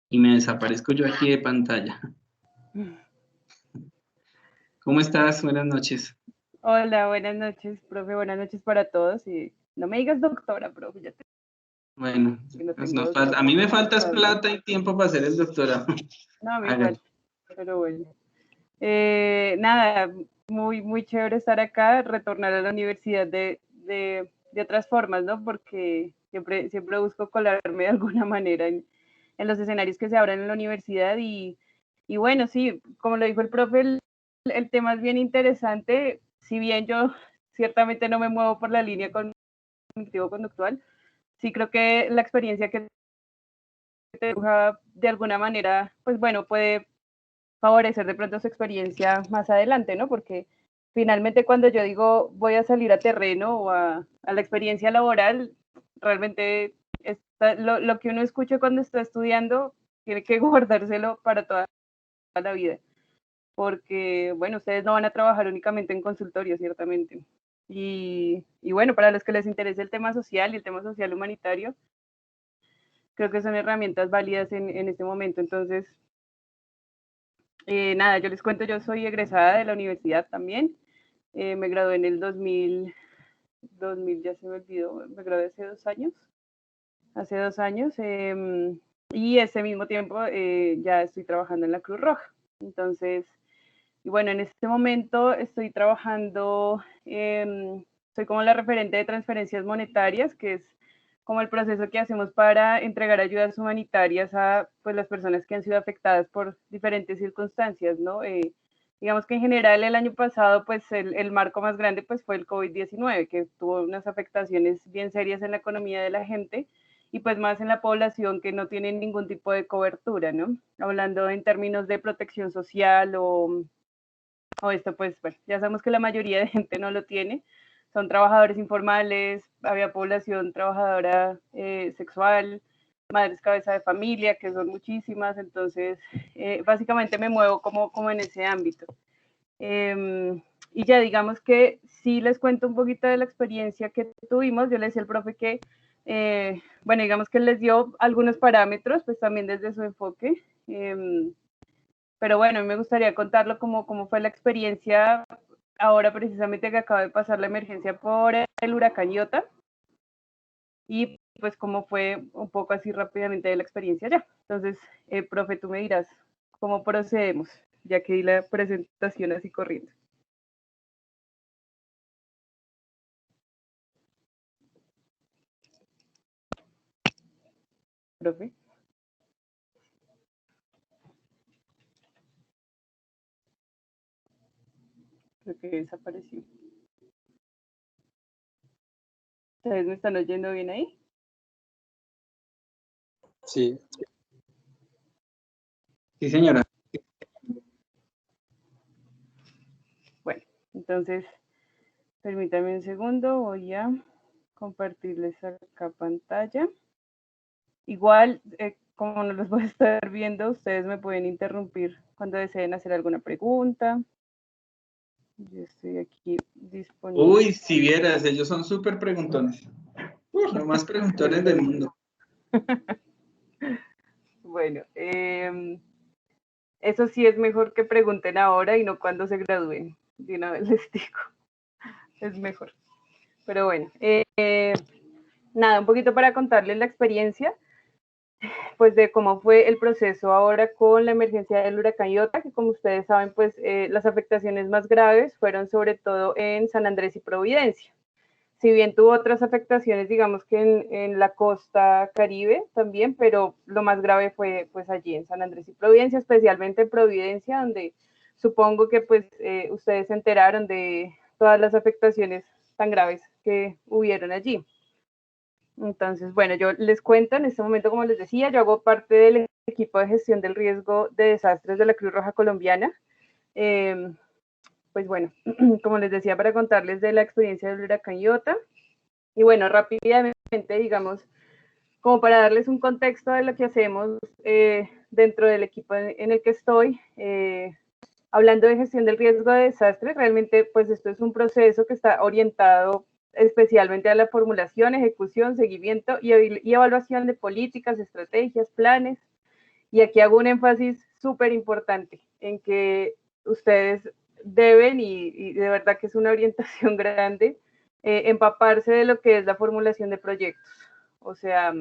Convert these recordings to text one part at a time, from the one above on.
y me desaparezco yo aquí de pantalla. ¿Cómo estás? Buenas noches. Hola, buenas noches, profe, buenas noches para todos. Y no me digas doctora, profe, ya Bueno, no tengo a mí me faltas todavía. plata y tiempo para hacer el doctorado. No, a mí Hágale. igual, pero bueno. Nada, muy chévere estar acá, retornar a la universidad de otras formas, ¿no? Porque siempre busco colarme de alguna manera en los escenarios que se abren en la universidad y bueno, sí, como lo dijo el profe, el tema es bien interesante, si bien yo ciertamente no me muevo por la línea cognitivo-conductual, sí creo que la experiencia que te deja de alguna manera, pues bueno, puede favorecer de pronto su experiencia más adelante, ¿no? Porque finalmente cuando yo digo voy a salir a terreno o a la experiencia laboral, realmente lo que uno escucha cuando está estudiando tiene que guardárselo para toda la vida, porque, bueno, ustedes no van a trabajar únicamente en consultorio, ciertamente. Y bueno, para los que les interese el tema social y el tema social humanitario, creo que son herramientas válidas en este momento. Entonces, nada, yo les cuento, yo soy egresada de la universidad también. Me gradué en el 2000, ya se me olvidó, me gradué hace 2 años, y ese mismo tiempo ya estoy trabajando en la Cruz Roja. Entonces, y bueno, en este momento estoy trabajando, soy como la referente de transferencias monetarias, que es como el proceso que hacemos para entregar ayudas humanitarias a pues, las personas que han sido afectadas por diferentes circunstancias, ¿no? Digamos que en general el año pasado, pues el marco más grande pues, fue el COVID-19, que tuvo unas afectaciones bien serias en la economía de la gente y pues más en la población que no tiene ningún tipo de cobertura, ¿no? Hablando en términos de protección social o esto, pues bueno, ya sabemos que la mayoría de gente no lo tiene, son trabajadores informales, había población trabajadora sexual, madres cabeza de familia, que son muchísimas, entonces básicamente me muevo como en ese ámbito. Y ya digamos que sí les cuento un poquito de la experiencia que tuvimos, yo le decía al profe que, bueno, digamos que les dio algunos parámetros, pues también desde su enfoque, pero bueno, me gustaría contarlo cómo fue la experiencia ahora precisamente que acaba de pasar la emergencia por el huracán Iota y pues cómo fue un poco así rápidamente de la experiencia ya. Entonces, profe, tú me dirás cómo procedemos, ya que di la presentación así corriendo. Profe. Creo que desapareció. ¿Ustedes me están oyendo bien ahí? Sí. Sí, señora. Bueno, entonces, permítame un segundo, voy a compartirles acá pantalla. Igual, como no los voy a estar viendo, ustedes me pueden interrumpir cuando deseen hacer alguna pregunta. Yo estoy aquí disponible. Uy, si vieras, ellos son súper preguntones. Los más preguntones del mundo. Bueno, eso sí es mejor que pregunten ahora y no cuando se gradúen. De una vez les digo, es mejor. Pero bueno, nada, un poquito para contarles la experiencia, pues de cómo fue el proceso ahora con la emergencia del huracán Iota, que como ustedes saben, pues las afectaciones más graves fueron sobre todo en San Andrés y Providencia. Si bien tuvo otras afectaciones, digamos que en la costa Caribe también, pero lo más grave fue pues allí en San Andrés y Providencia, especialmente en Providencia, donde supongo que pues ustedes se enteraron de todas las afectaciones tan graves que hubieron allí. Entonces, bueno, yo les cuento en este momento, como les decía, yo hago parte del equipo de gestión del riesgo de desastres de la Cruz Roja Colombiana. Pues bueno, como les decía, para contarles de la experiencia del huracán Iota. Y bueno, rápidamente, digamos, como para darles un contexto de lo que hacemos dentro del equipo en el que estoy, hablando de gestión del riesgo de desastres, realmente pues esto es un proceso que está orientado especialmente a la formulación, ejecución, seguimiento y evaluación de políticas, estrategias, planes Y aquí hago un énfasis súper importante en que ustedes deben, y de verdad que es una orientación grande, empaparse de lo que es la formulación de proyectos. O sea,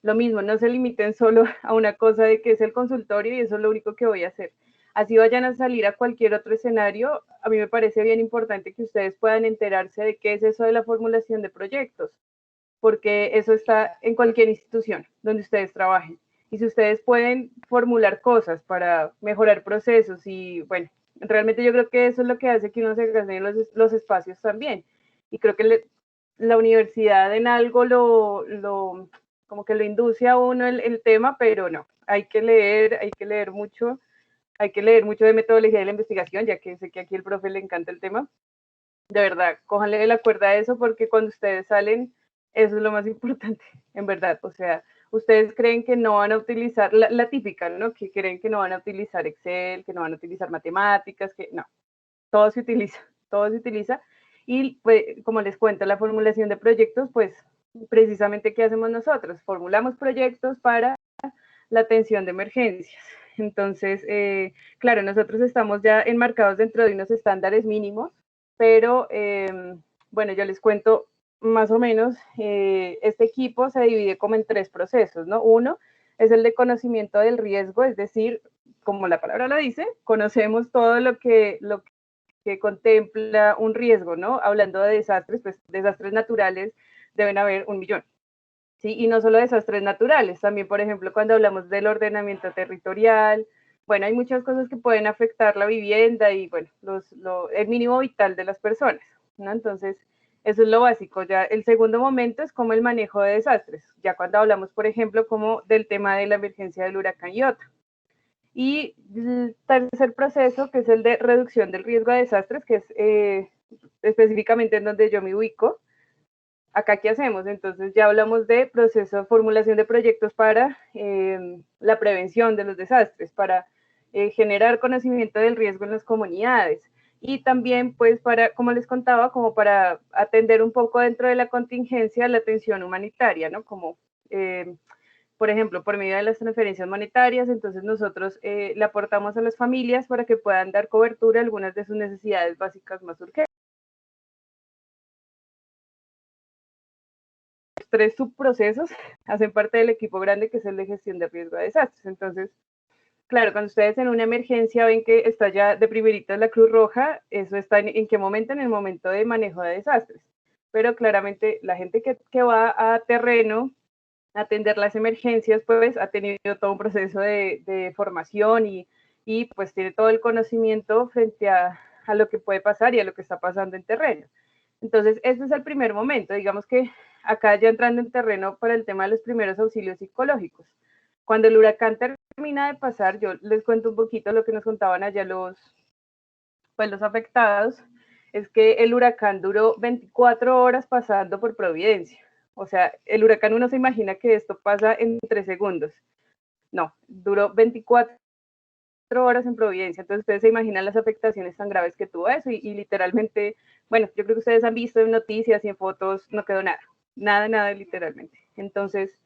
lo mismo, no se limiten solo a una cosa de que es el consultorio y eso es lo único que voy a hacer. Así vayan a salir a cualquier otro escenario, a mí me parece bien importante que ustedes puedan enterarse de qué es eso de la formulación de proyectos, porque eso está en cualquier institución donde ustedes trabajen. Y si ustedes pueden formular cosas para mejorar procesos y, bueno, realmente yo creo que eso es lo que hace que uno se gane los espacios también. Y creo que la universidad en algo como que lo induce a uno el tema, pero no, hay que leer mucho, hay que leer mucho de metodología de la investigación, ya que sé que aquí el profe le encanta el tema. De verdad, cójanle la cuerda a eso porque cuando ustedes salen, eso es lo más importante, en verdad. O sea, ustedes creen que no van a utilizar, la típica, ¿no? Que creen que no van a utilizar Excel, que no van a utilizar matemáticas, que no, todo se utiliza, todo se utiliza. Y pues, como les cuento, la formulación de proyectos, pues precisamente, ¿qué hacemos nosotros? Formulamos proyectos para la atención de emergencias. Entonces, claro, nosotros estamos ya enmarcados dentro de unos estándares mínimos, pero bueno, yo les cuento más o menos, este equipo se divide como en 3 procesos, ¿no? Uno es el de conocimiento del riesgo, es decir, como la palabra lo dice, conocemos todo lo que contempla un riesgo, ¿no? Hablando de desastres, pues desastres naturales deben haber 1.000.000. ¿Sí? Y no solo desastres naturales, también, por ejemplo, cuando hablamos del ordenamiento territorial, bueno, hay muchas cosas que pueden afectar la vivienda y, bueno, el mínimo vital de las personas, ¿no? Entonces, eso es lo básico. Ya el segundo momento es como el manejo de desastres, ya cuando hablamos, por ejemplo, como del tema de la emergencia del huracán Iota. Y el tercer proceso, que es el de reducción del riesgo de desastres, que es específicamente en donde yo me ubico. Acá, ¿qué hacemos? Entonces ya hablamos de proceso de formulación de proyectos para la prevención de los desastres, para generar conocimiento del riesgo en las comunidades y también, pues, para, como les contaba, como para atender un poco dentro de la contingencia la atención humanitaria, ¿no? Como, por ejemplo, por medio de las transferencias monetarias, entonces nosotros le aportamos a las familias para que puedan dar cobertura a algunas de sus necesidades básicas más urgentes. 3 subprocesos hacen parte del equipo grande que es el de gestión de riesgo de desastres. Entonces, claro, cuando ustedes en una emergencia ven que está ya de primeritas la Cruz Roja, eso está en qué momento, en el momento de manejo de desastres. Pero claramente la gente que va a terreno a atender las emergencias, pues ha tenido todo un proceso de formación y pues tiene todo el conocimiento frente a lo que puede pasar y a lo que está pasando en terreno. Entonces, este es el primer momento, digamos que acá ya entrando en terreno para el tema de los primeros auxilios psicológicos. Cuando el huracán termina de pasar, yo les cuento un poquito lo que nos contaban allá pues los afectados, es que el huracán duró 24 horas pasando por Providencia. O sea, el huracán uno se imagina que esto pasa en 3 segundos. No, duró 24 horas en Providencia. Entonces ustedes se imaginan las afectaciones tan graves que tuvo eso y literalmente, bueno, yo creo que ustedes han visto en noticias y en fotos, no quedó nada, nada literalmente. Entonces,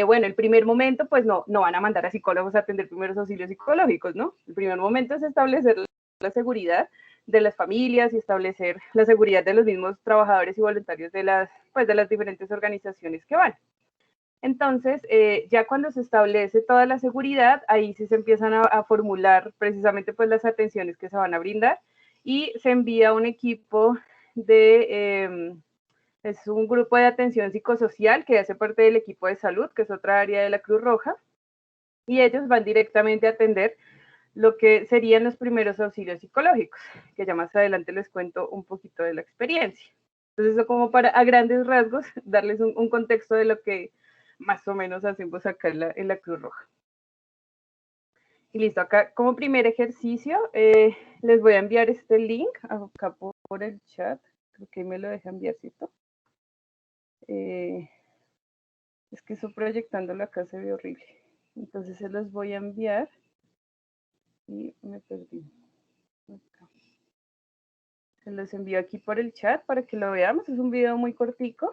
bueno, el primer momento, pues no van a mandar a psicólogos a atender primeros auxilios psicológicos, ¿no? El primer momento es establecer la seguridad de las familias y establecer la seguridad de los mismos trabajadores y voluntarios de las diferentes organizaciones que van. Entonces, ya cuando se establece toda la seguridad, ahí sí se empiezan a formular precisamente pues las atenciones que se van a brindar y se envía un equipo es un grupo de atención psicosocial que hace parte del equipo de salud, que es otra área de la Cruz Roja, y ellos van directamente a atender lo que serían los primeros auxilios psicológicos, que ya más adelante les cuento un poquito de la experiencia. Entonces, eso como para, a grandes rasgos, darles un contexto de lo que más o menos hacemos acá en la Cruz Roja. Y listo, acá como primer ejercicio, les voy a enviar este link acá por el chat. Creo que me lo deja enviar, ¿cierto? Es que eso proyectándolo acá se ve horrible. Entonces se los voy a enviar y me perdí. Acá. Se los envío aquí por el chat para que lo veamos. Es un video muy cortico.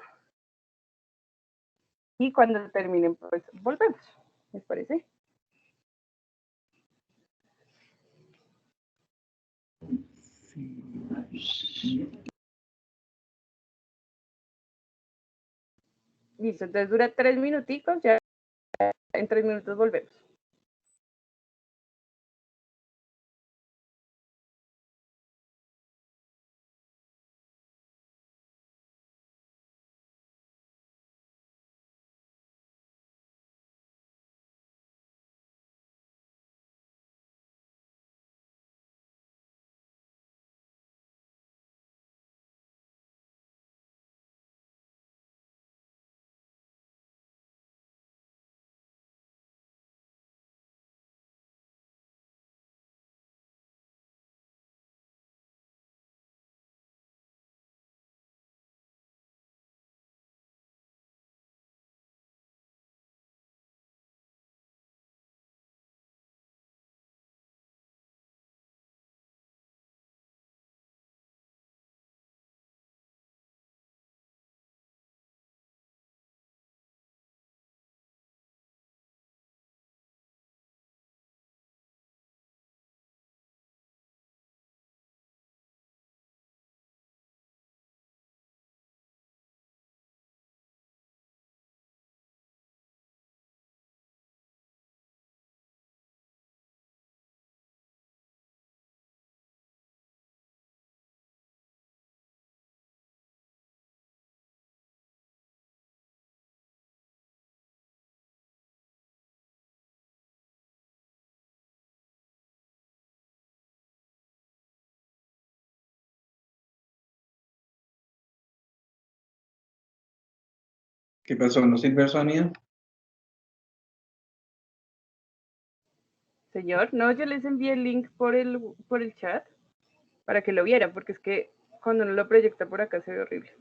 Y cuando terminen, pues volvemos. ¿Les parece? Listo, entonces dura 3 minuticos, ya en 3 minutos volvemos. ¿Qué pasó? ¿No sirve el sonido? Señor, no, yo les envié el link por el chat para que lo vieran, porque es que cuando uno lo proyecta por acá se ve horrible.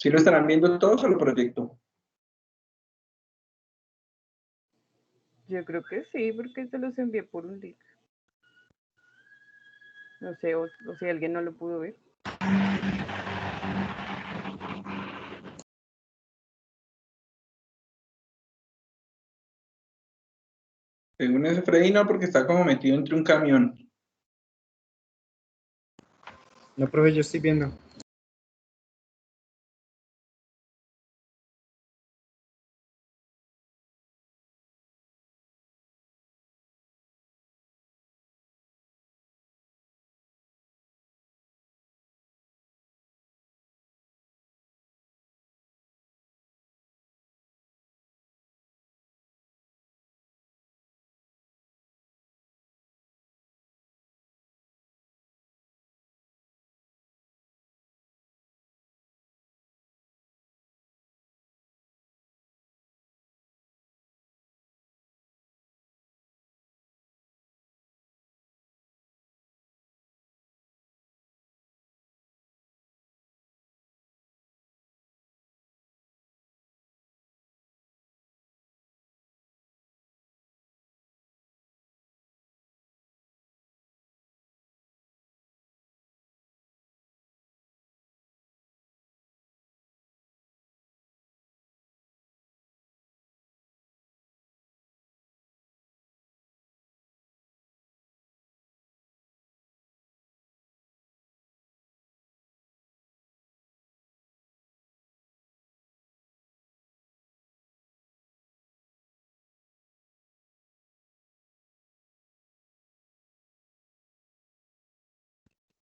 ¿Sí lo estarán viendo todos o lo proyecto? Yo creo que sí, porque se los envié por un link. No sé, o si alguien no lo pudo ver. Según ese Freddy no, porque está como metido entre un camión. No, profe, yo estoy viendo.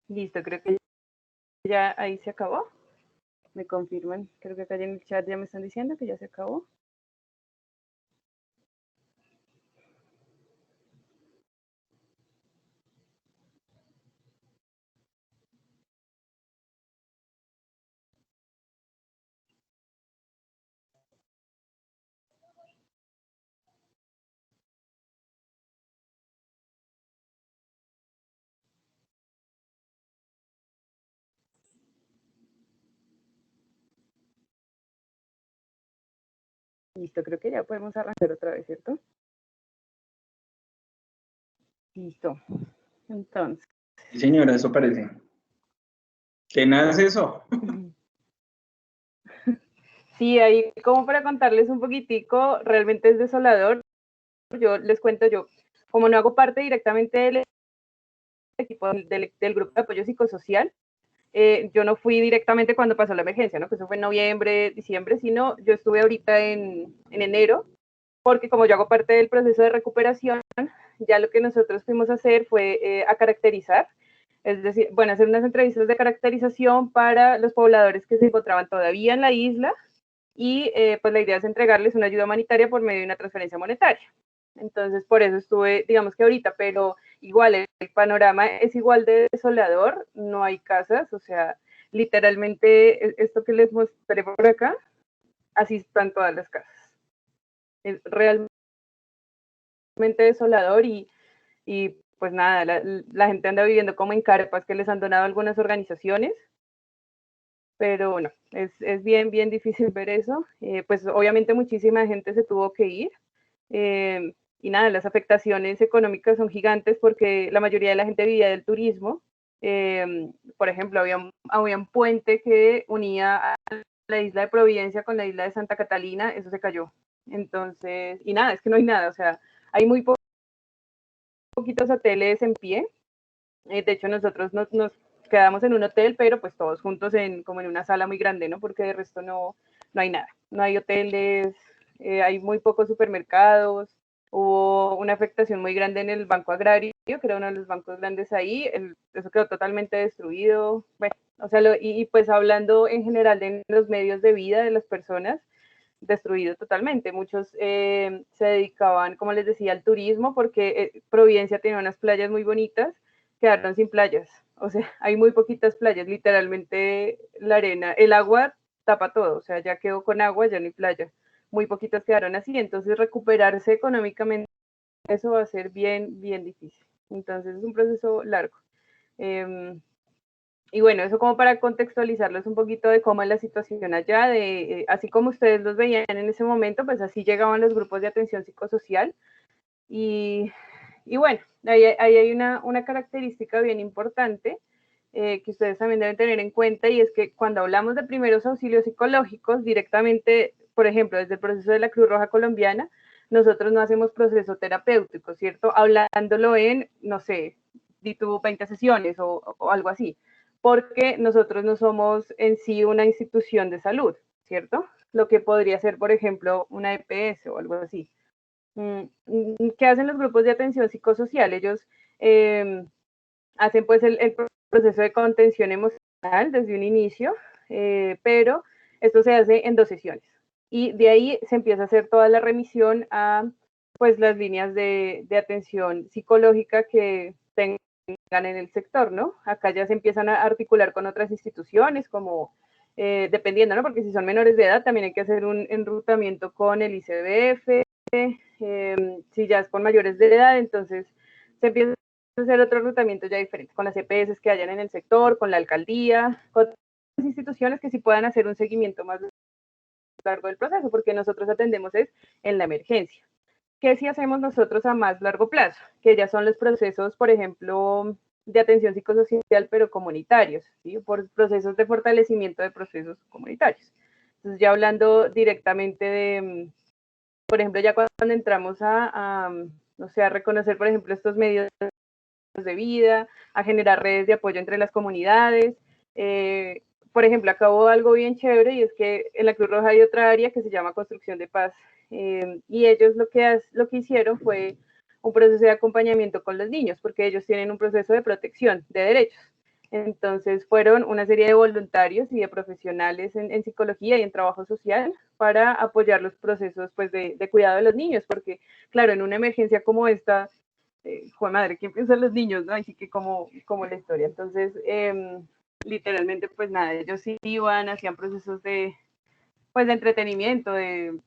Listo, creo que ya ahí se acabó. Me confirman, creo que acá en el chat ya me están diciendo que ya se acabó. Listo, creo que ya podemos arrancar otra vez, ¿cierto? Listo. Entonces. Sí, señora, eso parece. ¿Qué nada es eso? Sí, ahí como para contarles un poquitico, realmente es desolador. Yo les cuento, yo como no hago parte directamente del equipo del grupo de apoyo psicosocial, yo no fui directamente cuando pasó la emergencia, ¿no? Que eso fue en noviembre, diciembre, sino yo estuve ahorita en enero, porque como yo hago parte del proceso de recuperación, ya lo que nosotros fuimos a hacer fue a caracterizar, es decir, bueno, hacer unas entrevistas de caracterización para los pobladores que se encontraban todavía en la isla y pues la idea es entregarles una ayuda humanitaria por medio de una transferencia monetaria. Entonces, por eso estuve, digamos que ahorita, pero igual el panorama es igual de desolador, no hay casas, o sea, literalmente esto que les mostré por acá, así están todas las casas. Es realmente desolador y pues nada, la gente anda viviendo como en carpas que les han donado algunas organizaciones, pero bueno, es bien, bien difícil ver eso. Pues obviamente muchísima gente se tuvo que ir. Y nada, las afectaciones económicas son gigantes porque la mayoría de la gente vivía del turismo. Por ejemplo, había un puente que unía a la isla de Providencia con la isla de Santa Catalina, eso se cayó. Entonces, y nada, es que no hay nada, o sea, hay muy poquitos hoteles en pie. De hecho, nosotros nos quedamos en un hotel, pero pues todos juntos como en una sala muy grande, ¿no? Porque de resto no hay nada. No hay hoteles, hay muy pocos supermercados, hubo una afectación muy grande en el Banco Agrario, que era uno de los bancos grandes ahí, eso quedó totalmente destruido. Bueno, o sea, y pues hablando en general de los medios de vida de las personas, destruido totalmente. Muchos se dedicaban, como les decía, al turismo, porque Providencia tenía unas playas muy bonitas, quedaron sin playas. O sea, hay muy poquitas playas, literalmente la arena, el agua tapa todo, o sea, ya quedó con agua, ya no hay playa. Muy poquitas quedaron así, entonces recuperarse económicamente, eso va a ser bien, bien difícil. Entonces es un proceso largo. Y bueno, eso como para contextualizarles un poquito de cómo es la situación allá, así como ustedes los veían en ese momento, pues así llegaban los grupos de atención psicosocial. Y bueno, ahí hay una característica bien importante que ustedes también deben tener en cuenta, y es que cuando hablamos de primeros auxilios psicológicos, directamente, por ejemplo, desde el proceso de la Cruz Roja Colombiana, nosotros no hacemos proceso terapéutico, ¿cierto? Hablándolo en, no sé, di tú 20 sesiones o algo así, porque nosotros no somos en sí una institución de salud, ¿cierto? Lo que podría ser, por ejemplo, una EPS o algo así. ¿Qué hacen los grupos de atención psicosocial? Ellos hacen pues el proceso de contención emocional desde un inicio, pero esto se hace en 2 sesiones. Y de ahí se empieza a hacer toda la remisión a pues las líneas de atención psicológica que tengan en el sector, ¿no? Acá ya se empiezan a articular con otras instituciones como dependiendo, ¿no? Porque si son menores de edad también hay que hacer un enrutamiento con el ICBF, si ya es con mayores de edad, entonces se empieza a hacer otro enrutamiento ya diferente, con las EPS que hayan en el sector, con la alcaldía, con otras instituciones que sí puedan hacer un seguimiento más largo del proceso, porque nosotros atendemos es en la emergencia. ¿Qué sí hacemos nosotros a más largo plazo? Que ya son los procesos, por ejemplo, de atención psicosocial, pero comunitarios, ¿sí? Por procesos de fortalecimiento de procesos comunitarios. Entonces, ya hablando directamente de, por ejemplo, ya cuando entramos no sé, a reconocer, por ejemplo, estos medios de vida, a generar redes de apoyo entre las comunidades. Por ejemplo, acabó algo bien chévere, y es que en la Cruz Roja hay otra área que se llama Construcción de Paz, y ellos lo que hicieron fue un proceso de acompañamiento con los niños, porque ellos tienen un proceso de protección de derechos. Entonces fueron una serie de voluntarios y de profesionales en psicología y en trabajo social para apoyar los procesos pues, de cuidado de los niños, porque claro, en una emergencia como esta, joder madre, ¿quién piensa en los niños? ¿No? Así que como la historia. Entonces, literalmente, pues nada, ellos sí iban, hacían procesos pues, de entretenimiento, de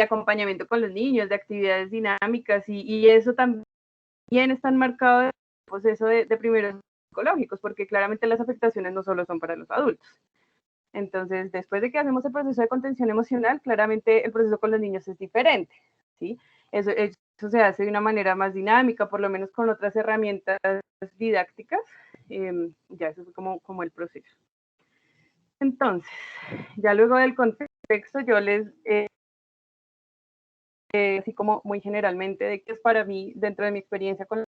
acompañamiento con los niños, de actividades dinámicas, y eso también está enmarcado en el proceso de primeros psicológicos, porque claramente las afectaciones no solo son para los adultos. Entonces, después de que hacemos el proceso de contención emocional, claramente el proceso con los niños es diferente, ¿sí? Eso se hace de una manera más dinámica, por lo menos con otras herramientas didácticas. Ya eso es como el proceso. Entonces, ya luego del contexto, yo les, así como muy generalmente, de qué es para mí, dentro de mi experiencia con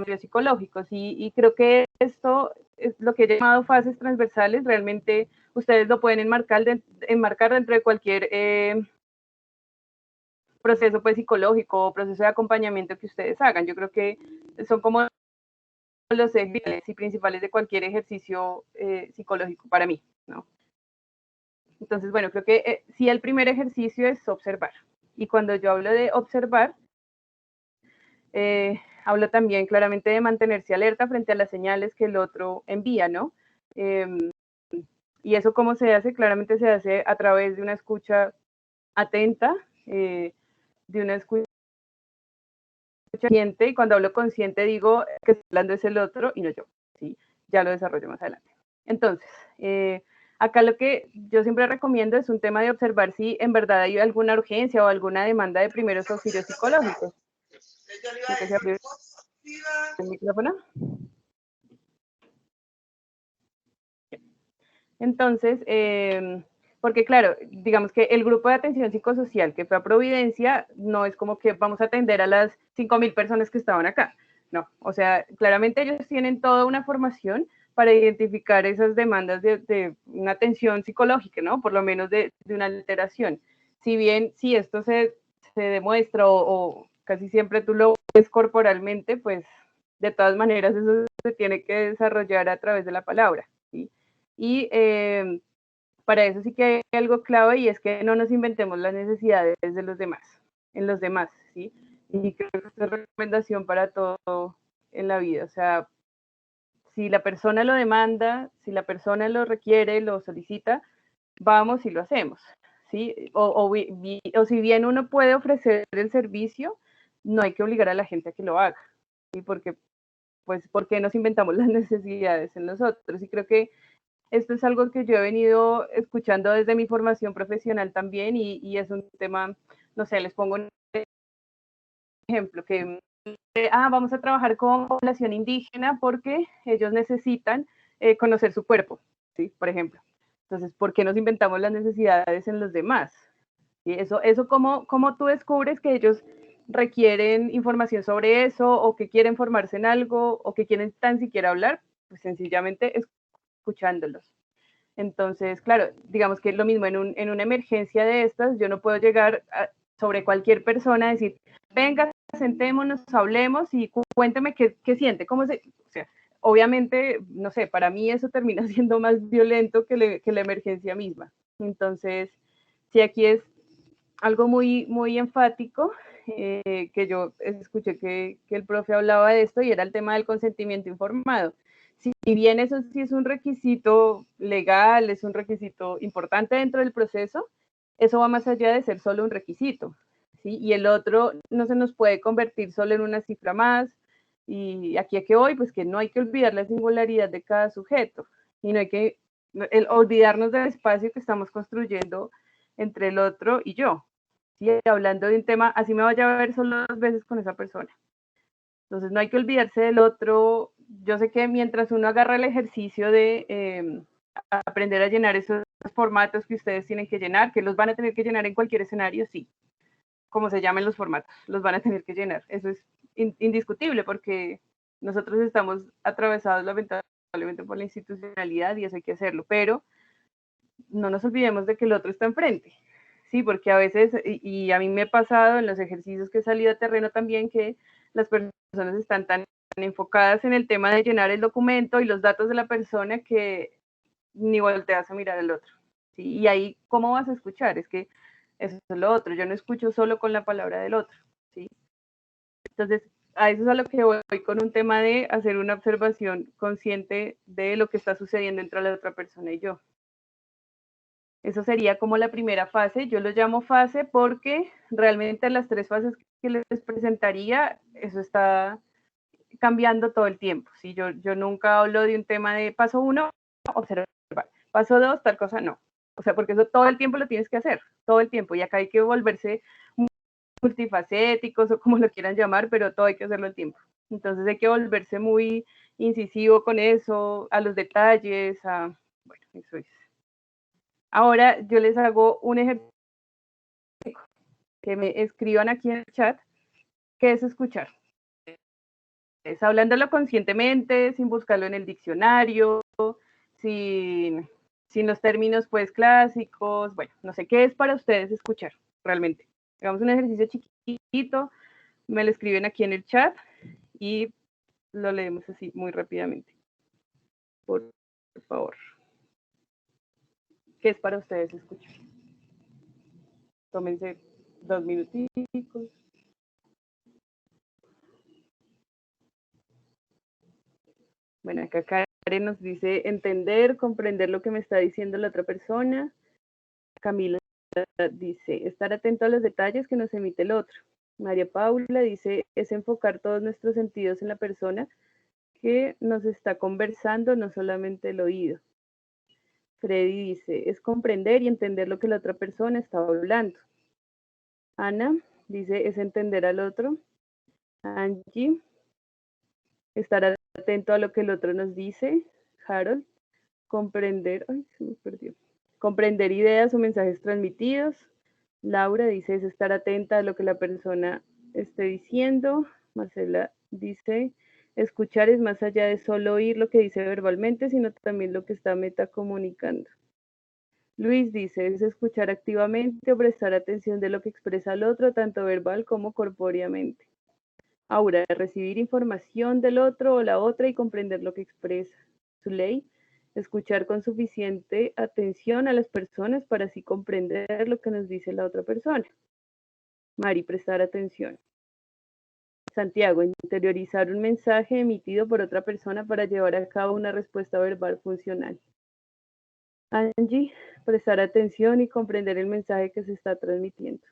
los psicológicos, y creo que esto es lo que he llamado fases transversales. Realmente ustedes lo pueden enmarcar dentro de cualquier proceso pues, psicológico o proceso de acompañamiento que ustedes hagan. Yo creo que son como los ejes y principales de cualquier ejercicio psicológico para mí, ¿no? Entonces, bueno, creo que sí, el primer ejercicio es observar. Y cuando yo hablo de observar, hablo también claramente de mantenerse alerta frente a las señales que el otro envía, ¿no? Y eso cómo se hace, claramente se hace a través de una escucha atenta, de una escucha consciente, y cuando hablo consciente digo que estoy hablando es el otro y no yo, ¿sí? Ya lo desarrollo más adelante. Entonces, acá lo que yo siempre recomiendo es un tema de observar si en verdad hay alguna urgencia o alguna demanda de primeros auxilios psicológicos. ¿El micrófono? Entonces, porque claro, digamos que el grupo de atención psicosocial que fue a Providencia no es como que vamos a atender a las 5.000 personas que estaban acá, no, o sea, claramente ellos tienen toda una formación para identificar esas demandas de una atención psicológica, ¿no? Por lo menos de una alteración. Si bien, si esto se demuestra o casi siempre tú lo ves corporalmente, pues de todas maneras eso se tiene que desarrollar a través de la palabra, ¿sí? Y para eso sí que hay algo clave, y es que no nos inventemos las necesidades de los demás, en los demás, ¿sí? Y creo que esta es una recomendación para todo en la vida. O sea, si la persona lo demanda, si la persona lo requiere, lo solicita, vamos y lo hacemos, ¿sí? O si bien uno puede ofrecer el servicio, no hay que obligar a la gente a que lo haga, ¿sí? Porque, pues, ¿por qué nos inventamos las necesidades en nosotros? Y creo que esto es algo que yo he venido escuchando desde mi formación profesional también, y es un tema, no sé, les pongo un ejemplo, que vamos a trabajar con población indígena porque ellos necesitan conocer su cuerpo, ¿sí? Por ejemplo. Entonces, ¿por qué nos inventamos las necesidades en los demás? ¿Sí? Eso ¿cómo tú descubres que ellos requieren información sobre eso, o que quieren formarse en algo, o que quieren tan siquiera hablar? Pues sencillamente escuchándolos. Entonces, claro, digamos que es lo mismo en una emergencia de estas, yo no puedo llegar sobre cualquier persona a decir, venga, sentémonos, hablemos y cuénteme qué siente, cómo se... O sea, obviamente, no sé, para mí eso termina siendo más violento que la emergencia misma. Entonces, sí, aquí es algo muy, muy enfático, que yo escuché que el profe hablaba de esto, y era el tema del consentimiento informado. Si bien eso sí es un requisito legal, es un requisito importante dentro del proceso, eso va más allá de ser solo un requisito, ¿sí? Y el otro no se nos puede convertir solo en una cifra más. Y aquí a qué voy, pues que no hay que olvidar la singularidad de cada sujeto, y no hay que olvidarnos del espacio que estamos construyendo entre el otro y yo, ¿sí? Hablando de un tema, así me vaya a ver solo 2 veces con esa persona. Entonces no hay que olvidarse del otro. Yo sé que mientras uno agarra el ejercicio de aprender a llenar esos formatos que ustedes tienen que llenar, que los van a tener que llenar en cualquier escenario, sí, como se llamen los formatos, los van a tener que llenar. Eso es indiscutible, porque nosotros estamos atravesados lamentablemente por la institucionalidad, y eso hay que hacerlo, pero no nos olvidemos de que el otro está enfrente, sí, porque a veces, y a mí me ha pasado en los ejercicios que he salido a terreno también, que las personas están tan enfocadas en el tema de llenar el documento y los datos de la persona que ni volteas a mirar al otro, ¿sí? Y ahí, ¿cómo vas a escuchar? Es que eso es lo otro, yo no escucho solo con la palabra del otro, ¿sí? Entonces, a eso es a lo que voy con un tema de hacer una observación consciente de lo que está sucediendo entre la otra persona y yo. Eso sería como la primera fase. Yo lo llamo fase porque realmente las 3 fases que les presentaría, eso está cambiando todo el tiempo, ¿sí? Yo nunca hablo de un tema de paso 1, observar. Paso 2, tal cosa no. O sea, porque eso todo el tiempo lo tienes que hacer, todo el tiempo. Y acá hay que volverse multifacéticos o como lo quieran llamar, pero todo hay que hacerlo al tiempo. Entonces hay que volverse muy incisivo con eso, a los detalles, bueno, eso es. Ahora yo les hago un ejercicio que me escriban aquí en el chat, que es escuchar. Es hablándolo conscientemente, sin buscarlo en el diccionario, sin los términos pues clásicos, bueno, no sé qué es para ustedes escuchar realmente. Hagamos un ejercicio chiquito, me lo escriben aquí en el chat y lo leemos así muy rápidamente. Por favor. ¿Qué es para ustedes escuchar? Tómense 2 minuticos. Bueno, acá Karen nos dice entender, comprender lo que me está diciendo la otra persona. Camila dice estar atento a los detalles que nos emite el otro. María Paula dice es enfocar todos nuestros sentidos en la persona que nos está conversando, no solamente el oído. Freddy dice es comprender y entender lo que la otra persona está hablando. Ana dice es entender al otro. Angie, estar atento a lo que el otro nos dice. Harold, comprender, ay, se me perdió. Comprender ideas o mensajes transmitidos. Laura dice es estar atenta a lo que la persona esté diciendo. Marcela dice escuchar es más allá de solo oír lo que dice verbalmente, sino también lo que está metacomunicando. Luis dice es escuchar activamente o prestar atención de lo que expresa el otro, tanto verbal como corpóreamente. Aura, recibir información del otro o la otra y comprender lo que expresa. Zuley, escuchar con suficiente atención a las personas para así comprender lo que nos dice la otra persona. Mari, prestar atención. Santiago, interiorizar un mensaje emitido por otra persona para llevar a cabo una respuesta verbal funcional. Angie, prestar atención y comprender el mensaje que se está transmitiendo.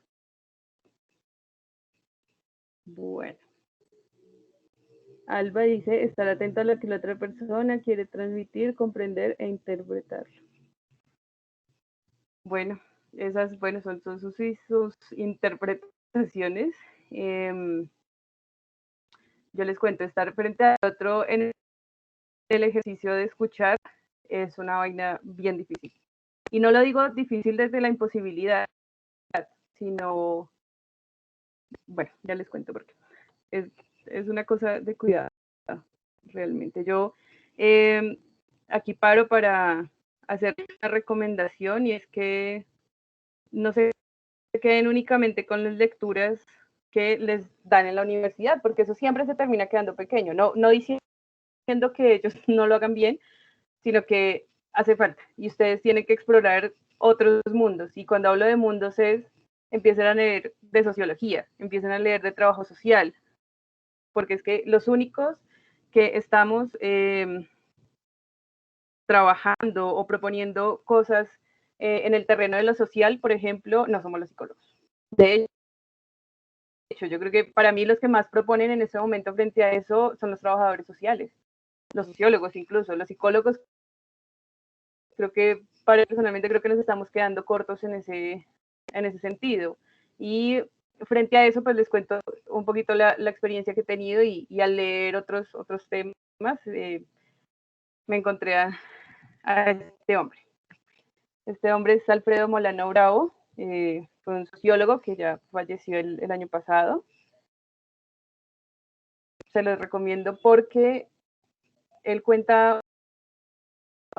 Bueno. Alba dice estar atento a lo que la otra persona quiere transmitir, comprender e interpretarlo. Bueno, esas son sus interpretaciones. Yo les cuento, estar frente al otro en el ejercicio de escuchar es una vaina bien difícil. Y no lo digo difícil desde la imposibilidad, sino, bueno, ya les cuento porque es una cosa de cuidado, realmente. Yo aquí paro para hacer una recomendación y es que no se queden únicamente con las lecturas que les dan en la universidad, porque eso siempre se termina quedando pequeño. No diciendo que ellos no lo hagan bien, sino que hace falta y ustedes tienen que explorar otros mundos. Y cuando hablo de mundos es, empiecen a leer de sociología, empiecen a leer de trabajo social, porque es que los únicos que estamos trabajando o proponiendo cosas en el terreno de lo social, por ejemplo, no somos los psicólogos. De hecho, yo creo que para mí los que más proponen en este momento frente a eso son los trabajadores sociales, los sociólogos incluso, los psicólogos. Creo que, personalmente creo que nos estamos quedando cortos en ese sentido. Y frente a eso, pues les cuento un poquito la experiencia que he tenido y al leer otros temas, me encontré a este hombre. Este hombre es Alfredo Molano Bravo, fue un sociólogo que ya falleció el año pasado. Se los recomiendo porque él cuenta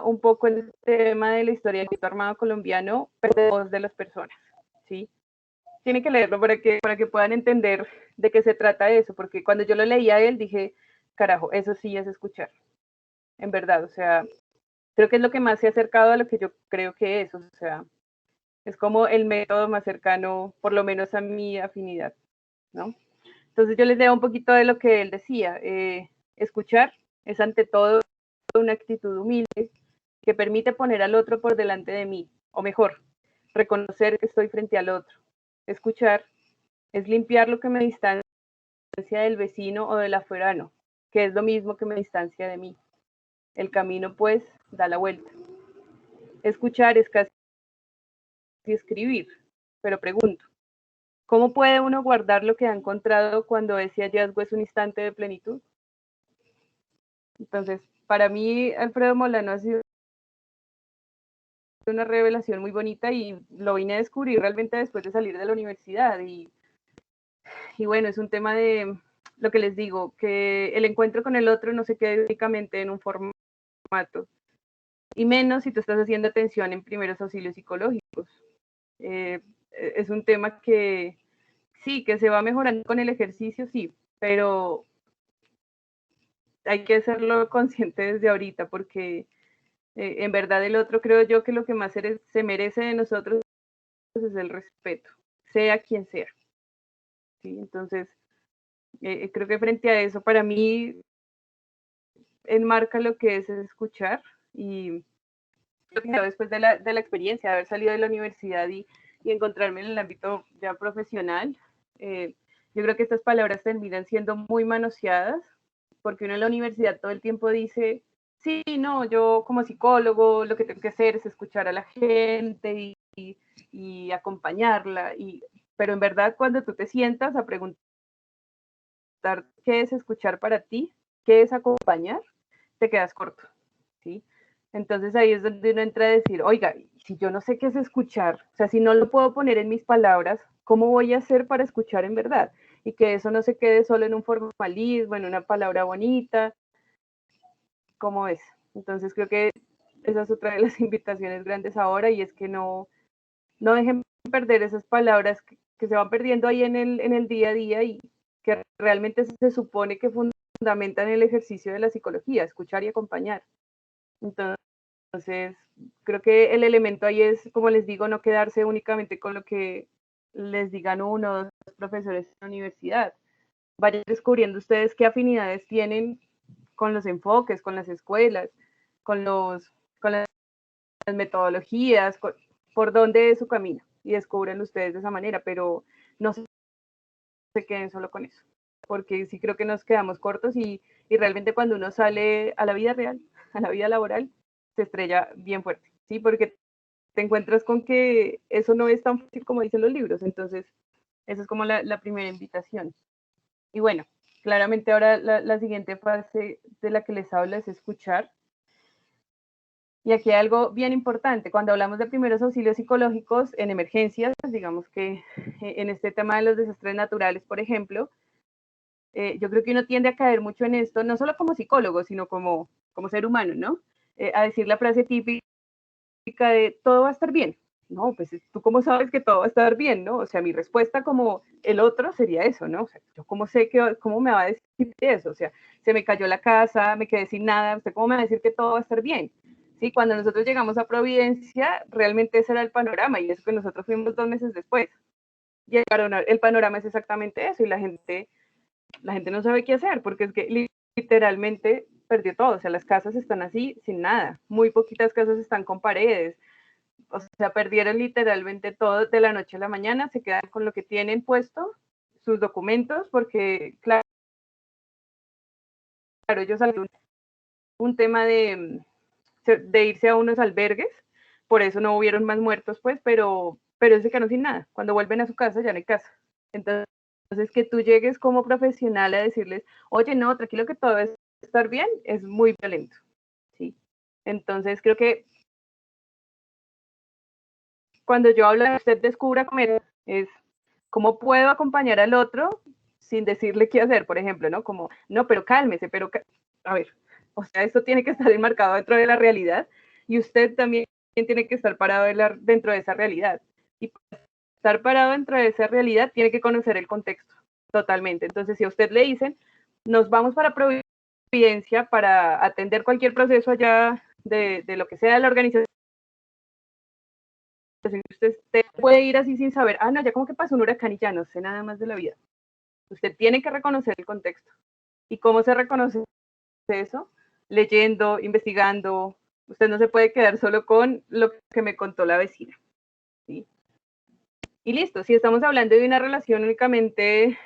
un poco el tema de la historia del conflicto armado colombiano, pero de voz de las personas, ¿sí? Tienen que leerlo para que puedan entender de qué se trata eso, porque cuando yo lo leía a él dije, carajo, eso sí es escuchar, en verdad, o sea, creo que es lo que más se ha acercado a lo que yo creo que es, o sea, es como el método más cercano, por lo menos a mi afinidad, ¿no? Entonces yo les leo un poquito de lo que él decía, escuchar es ante todo una actitud humilde que permite poner al otro por delante de mí, o mejor, reconocer que estoy frente al otro. Escuchar es limpiar lo que me distancia del vecino o del afuerano, que es lo mismo que me distancia de mí. El camino, pues, da la vuelta. Escuchar es casi escribir, pero pregunto, ¿cómo puede uno guardar lo que ha encontrado cuando ese hallazgo es un instante de plenitud? Entonces, para mí, Alfredo Molano ha sido una revelación muy bonita y lo vine a descubrir realmente después de salir de la universidad. Y bueno, es un tema de lo que les digo, que el encuentro con el otro no se quede únicamente en un formato, y menos si tú estás haciendo atención en primeros auxilios psicológicos. Es un tema que sí, que se va mejorando con el ejercicio, sí, pero hay que hacerlo consciente desde ahorita, porque en verdad el otro, creo yo, que lo que más se merece de nosotros es el respeto, sea quien sea. ¿Sí? Entonces, creo que frente a eso, para mí, enmarca lo que es escuchar. Y después de la experiencia, de haber salido de la universidad y encontrarme en el ámbito ya profesional, yo creo que estas palabras terminan siendo muy manoseadas, porque uno en la universidad todo el tiempo dice, sí, no, yo como psicólogo lo que tengo que hacer es escuchar a la gente y acompañarla, pero en verdad cuando tú te sientas a preguntar qué es escuchar para ti, qué es acompañar, te quedas corto, ¿sí? Entonces ahí es donde uno entra a decir, oiga, si yo no sé qué es escuchar, o sea, si no lo puedo poner en mis palabras, ¿cómo voy a hacer para escuchar en verdad? Y que eso no se quede solo en un formalismo, en una palabra bonita, ¿cómo es? Entonces creo que esa es otra de las invitaciones grandes ahora, y es que no dejen perder esas palabras que se van perdiendo ahí en el día a día y que realmente se supone que fundamentan el ejercicio de la psicología, escuchar y acompañar. Entonces, creo que el elemento ahí es, como les digo, no quedarse únicamente con lo que les digan uno o dos profesores en la universidad. Vayan descubriendo ustedes qué afinidades tienen con los enfoques, con las escuelas, con las metodologías, por dónde es su camino, y descubren ustedes de esa manera, pero no se queden solo con eso, porque sí creo que nos quedamos cortos y realmente cuando uno sale a la vida real, a la vida laboral, se estrella bien fuerte, ¿sí? Porque te encuentras con que eso no es tan fácil como dicen los libros. Entonces, esa es como la primera invitación. Y bueno, claramente ahora la siguiente fase de la que les hablo es escuchar. Y aquí hay algo bien importante. Cuando hablamos de primeros auxilios psicológicos en emergencias, digamos que en este tema de los desastres naturales, por ejemplo, yo creo que uno tiende a caer mucho en esto, no solo como psicólogo, sino como ser humano, ¿no? A decir la frase típica de todo va a estar bien. No, pues tú cómo sabes que todo va a estar bien, ¿no? O sea, mi respuesta como el otro sería eso, ¿no? O sea, yo cómo sé cómo me va a decir eso, o sea, se me cayó la casa, me quedé sin nada, ¿usted cómo me va a decir que todo va a estar bien? Sí, cuando nosotros llegamos a Providencia, realmente ese era el panorama, y eso que nosotros fuimos 2 meses después. Y el panorama es exactamente eso, y la gente no sabe qué hacer, porque es que literalmente perdió todo. O sea, las casas están así, sin nada. Muy poquitas casas están con paredes. O sea, perdieron literalmente todo de la noche a la mañana, se quedan con lo que tienen puesto, sus documentos, porque, claro, ellos salieron un tema de irse a unos albergues, por eso no hubieron más muertos, pues, pero se quedaron sin nada. Cuando vuelven a su casa, ya no hay casa. Entonces, que tú llegues como profesional a decirles, oye, no, tranquilo que todo va a estar bien, es muy violento, ¿sí? Entonces, creo que cuando yo hablo de usted descubra comer, es cómo puedo acompañar al otro sin decirle qué hacer, por ejemplo, ¿no? Como, no, pero cálmese, a ver, o sea, esto tiene que estar enmarcado dentro de la realidad, y usted también tiene que estar parado dentro de esa realidad. Y para estar parado dentro de esa realidad tiene que conocer el contexto totalmente. Entonces, si a usted le dicen, nos vamos para Providencia para atender cualquier proceso allá de lo que sea de la organización, usted puede ir así sin saber, no, ya como que pasó un huracán y ya no sé nada más de la vida. Usted tiene que reconocer el contexto. ¿Y cómo se reconoce eso? Leyendo, investigando. Usted no se puede quedar solo con lo que me contó la vecina, ¿sí? Y listo, si estamos hablando de una relación únicamente,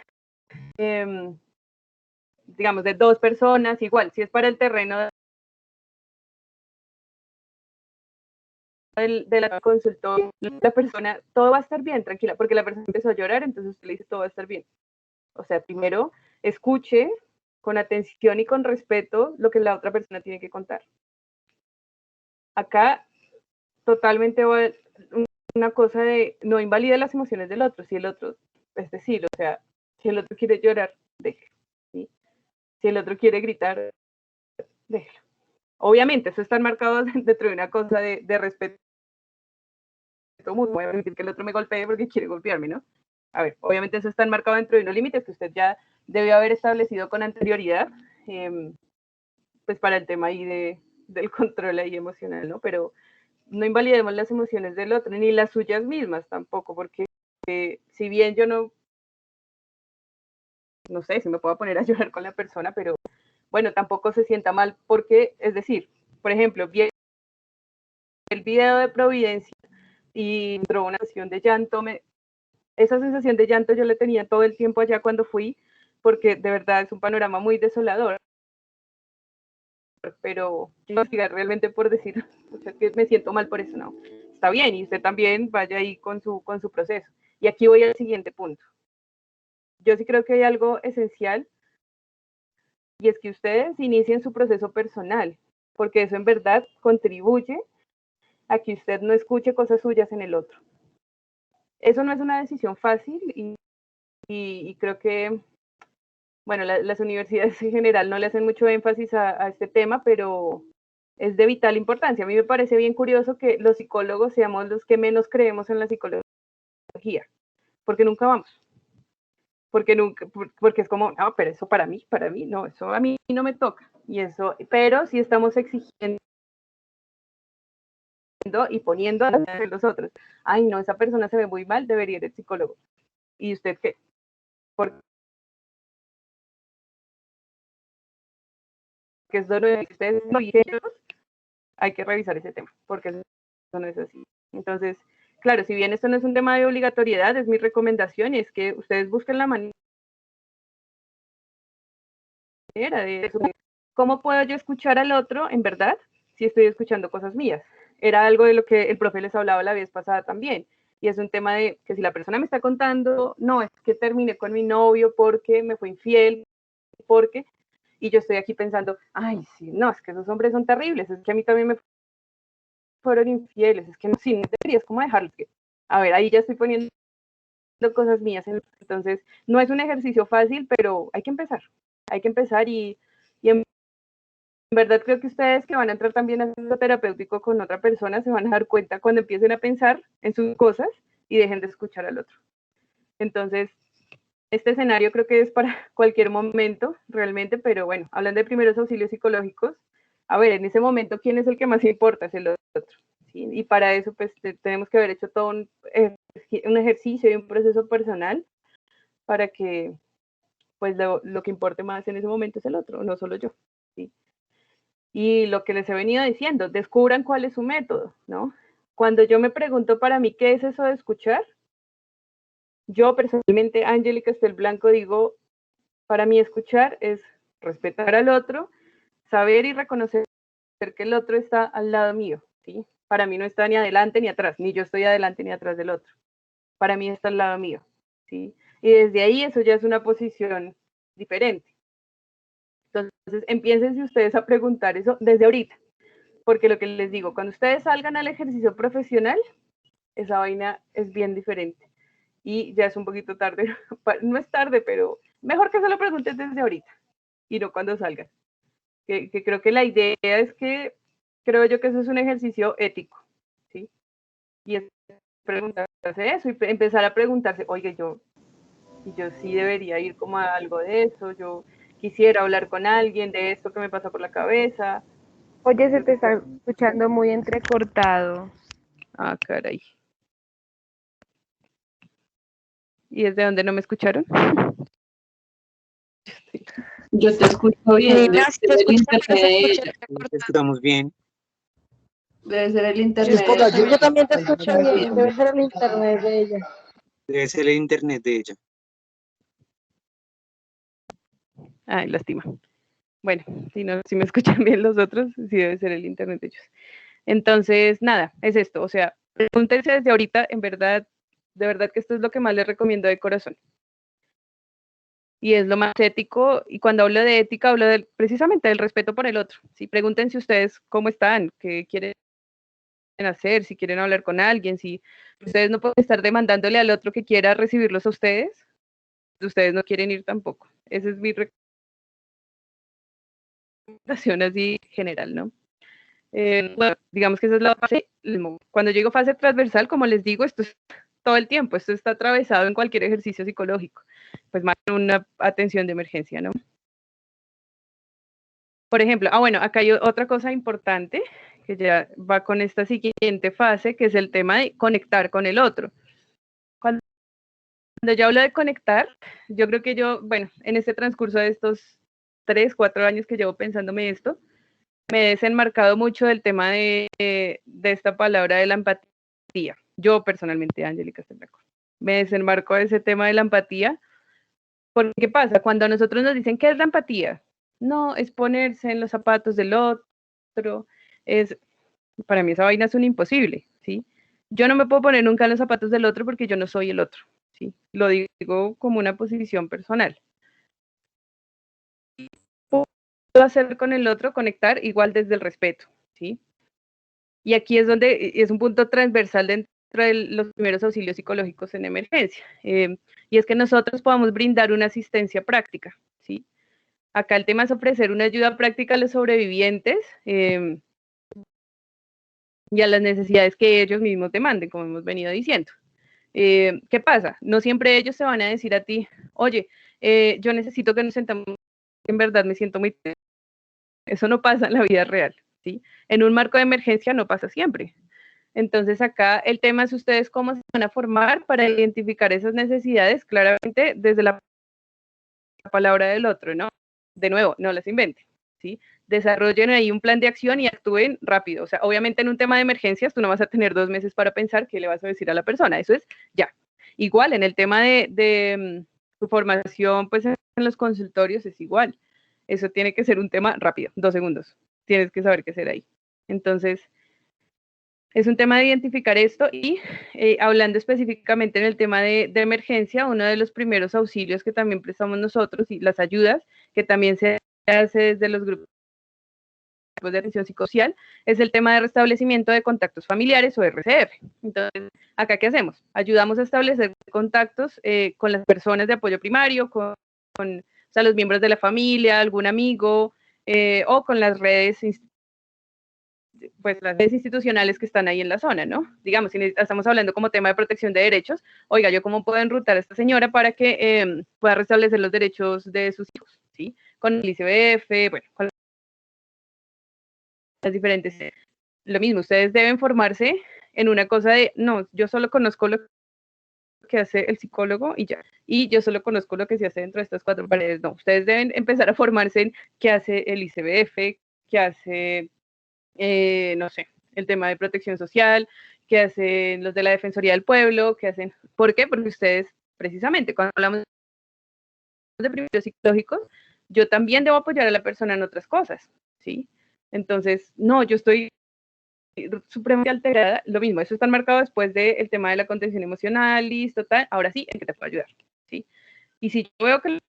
digamos, de 2 personas, igual, si es para el terreno de la consultoría, la persona, todo va a estar bien, tranquila, porque la persona empezó a llorar, entonces usted le dice, todo va a estar bien. O sea, primero, escuche con atención y con respeto lo que la otra persona tiene que contar. Acá, totalmente una cosa de no invalida las emociones del otro, si el otro, es decir, o sea, si el otro quiere llorar, déjelo, ¿sí? Si el otro quiere gritar, déjelo. Obviamente, eso está enmarcado dentro de una cosa de respeto mutuo. Voy a permitir que el otro me golpee porque quiere golpearme, ¿no? A ver, obviamente eso está enmarcado dentro de unos límites que usted ya debió haber establecido con anterioridad, pues para el tema ahí del control ahí emocional, ¿no? Pero no invalidemos las emociones del otro, ni las suyas mismas tampoco, porque si bien yo no sé si me puedo poner a llorar con la persona, pero bueno, tampoco se sienta mal porque, es decir, por ejemplo, vi el video de Providencia y entró una sensación de llanto, esa sensación de llanto yo la tenía todo el tiempo allá cuando fui, porque de verdad es un panorama muy desolador, pero no realmente por decir, o sea, que me siento mal por eso, no, está bien, y usted también vaya ahí con su proceso. Y aquí voy al siguiente punto. Yo sí creo que hay algo esencial, y es que ustedes inicien su proceso personal, porque eso en verdad contribuye a que usted no escuche cosas suyas en el otro. Eso no es una decisión fácil y creo que, bueno, las universidades en general no le hacen mucho énfasis a este tema, pero es de vital importancia. A mí me parece bien curioso que los psicólogos seamos los que menos creemos en la psicología, porque nunca vamos. Porque es como, no, pero eso para mí, no, eso a mí no me toca. Y eso, pero si estamos exigiendo y poniendo a los otros, ay, no, esa persona se ve muy mal, debería ir al psicólogo. ¿Y usted qué? Porque es lo que ustedes no dijeron, hay que revisar ese tema, porque eso no es así. Entonces, claro, si bien esto no es un tema de obligatoriedad, es mi recomendación, es que ustedes busquen la manera de cómo puedo yo escuchar al otro, en verdad, si estoy escuchando cosas mías. Era algo de lo que el profe les hablaba la vez pasada también. Y es un tema de que si la persona me está contando, no, es que terminé con mi novio porque me fue infiel, porque, y yo estoy aquí pensando, ay, sí, no, es que esos hombres son terribles, es que a mí también me fueron infieles, es que no, sí, no deberías como dejarlos. A ver, ahí ya estoy poniendo cosas mías. Entonces, no es un ejercicio fácil, pero hay que empezar y en verdad creo que ustedes que van a entrar también a lo terapéutico con otra persona se van a dar cuenta cuando empiecen a pensar en sus cosas y dejen de escuchar al otro. Entonces, este escenario creo que es para cualquier momento realmente, pero bueno, hablando de primeros auxilios psicológicos, a ver, en ese momento, ¿quién es el que más importa? Es el otro. ¿Sí? Y para eso, pues, tenemos que haber hecho todo un ejercicio y un proceso personal para que, pues, lo que importe más en ese momento es el otro, no solo yo. ¿Sí? Y lo que les he venido diciendo, descubran cuál es su método, ¿no? Cuando yo me pregunto para mí, ¿qué es eso de escuchar? Yo personalmente, Angélica Estel Blanco, digo, para mí escuchar es respetar al otro, saber y reconocer que el otro está al lado mío, ¿sí? Para mí no está ni adelante ni atrás, ni yo estoy adelante ni atrás del otro. Para mí está al lado mío, ¿sí? Y desde ahí eso ya es una posición diferente. Entonces, empiecen ustedes a preguntar eso desde ahorita, porque lo que les digo, cuando ustedes salgan al ejercicio profesional, esa vaina es bien diferente. Y ya es un poquito tarde, no es tarde, pero mejor que se lo pregunten desde ahorita y no cuando salgan. Que creo que la idea es que, creo yo que eso es un ejercicio ético, ¿sí? Y es preguntarse eso y empezar a preguntarse, oye, yo sí debería ir como a algo de eso, yo quisiera hablar con alguien de esto que me pasa por la cabeza. Oye, se te está escuchando muy entrecortado. Ah, caray. ¿Y desde dónde no me escucharon? Yo te escucho bien. Nina, si te escuchas, pero se escucha Te entrecortado. escuchamos bien. Debe ser el Sí, internet. esposa, Yo también te escucho bien, debe ser el internet de ella. Debe ser el internet de ella. Ay, lástima. Bueno, si me escuchan bien los otros, sí debe ser el internet de ellos. Entonces, nada, es esto, o sea, pregúntense desde ahorita, en verdad, de verdad que esto es lo que más les recomiendo de corazón. Y es lo más ético, y cuando hablo de ética, hablo precisamente del respeto por el otro. ¿Sí? Pregúntense ustedes cómo están, qué quieren hacer, si quieren hablar con alguien, si ustedes no pueden estar demandándole al otro que quiera recibirlos a ustedes no quieren ir tampoco. Esa es mi recomendación así general, ¿no? Bueno, digamos que esa es la fase. Cuando llego a fase transversal, como les digo, esto es todo el tiempo, esto está atravesado en cualquier ejercicio psicológico, pues más una atención de emergencia, ¿no? Por ejemplo, bueno, acá hay otra cosa importante que ya va con esta siguiente fase, que es el tema de conectar con el otro. Cuando yo hablo de conectar, yo creo que bueno, en este transcurso de estos 3, 4 años que llevo pensándome esto, me he desenmarcado mucho del tema de esta palabra de la empatía. Yo personalmente, Angélica Stemblaco, me desenmarco de ese tema de la empatía. Porque, ¿qué pasa? Cuando a nosotros nos dicen, ¿qué es la empatía? No, es ponerse en los zapatos del otro. Para mí esa vaina es un imposible, ¿sí? Yo no me puedo poner nunca en los zapatos del otro porque yo no soy el otro, ¿sí? Lo digo como una posición personal. Puedo hacer con el otro, conectar igual desde el respeto, ¿sí? Y aquí es donde es un punto transversal dentro de los primeros auxilios psicológicos en emergencia. Y es que nosotros podamos brindar una asistencia práctica, ¿sí? Acá el tema es ofrecer una ayuda práctica a los sobrevivientes y a las necesidades que ellos mismos demanden, como hemos venido diciendo. ¿Qué pasa? No siempre ellos se van a decir a ti, oye, yo necesito que nos sentamos, en verdad me siento muy... Eso no pasa en la vida real, ¿sí? En un marco de emergencia no pasa siempre. Entonces acá el tema es ustedes cómo se van a formar para identificar esas necesidades claramente desde la palabra del otro, ¿no? De nuevo, no las inventen, ¿sí? Desarrollen ahí un plan de acción y actúen rápido. O sea, obviamente en un tema de emergencias tú no vas a tener 2 meses para pensar qué le vas a decir a la persona, eso es ya. Igual, en el tema de tu formación, pues en los consultorios es igual. Eso tiene que ser un tema rápido, 2 segundos. Tienes que saber qué hacer ahí. Entonces, es un tema de identificar esto y hablando específicamente en el tema de emergencia, uno de los primeros auxilios que también prestamos nosotros y las ayudas que también se hace desde los grupos de atención psicosocial es el tema de restablecimiento de contactos familiares o RCF. Entonces, ¿acá qué hacemos? Ayudamos a establecer contactos con las personas de apoyo primario, con o sea, los miembros de la familia, algún amigo o con las redes pues las redes institucionales que están ahí en la zona, ¿no? Digamos, si estamos hablando como tema de protección de derechos, oiga, ¿yo cómo puedo enrutar a esta señora para que pueda restablecer los derechos de sus hijos, ¿sí? Con el ICBF, bueno, con las diferentes... Lo mismo, ustedes deben formarse en una cosa de, no, yo solo conozco lo que hace el psicólogo y ya, y yo solo conozco lo que se hace dentro de estas 4 paredes, no, ustedes deben empezar a formarse en qué hace el ICBF, qué hace... no sé, el tema de protección social, que hacen los de la Defensoría del Pueblo, que hacen... ¿Por qué? Porque ustedes, precisamente, cuando hablamos de primeros psicológicos, yo también debo apoyar a la persona en otras cosas, ¿sí? Entonces, no, yo estoy supremamente alterada, lo mismo, eso está marcado después del tema de la contención emocional, listo, tal, ahora sí, ¿en qué te puedo ayudar? ¿Sí? Y si yo veo que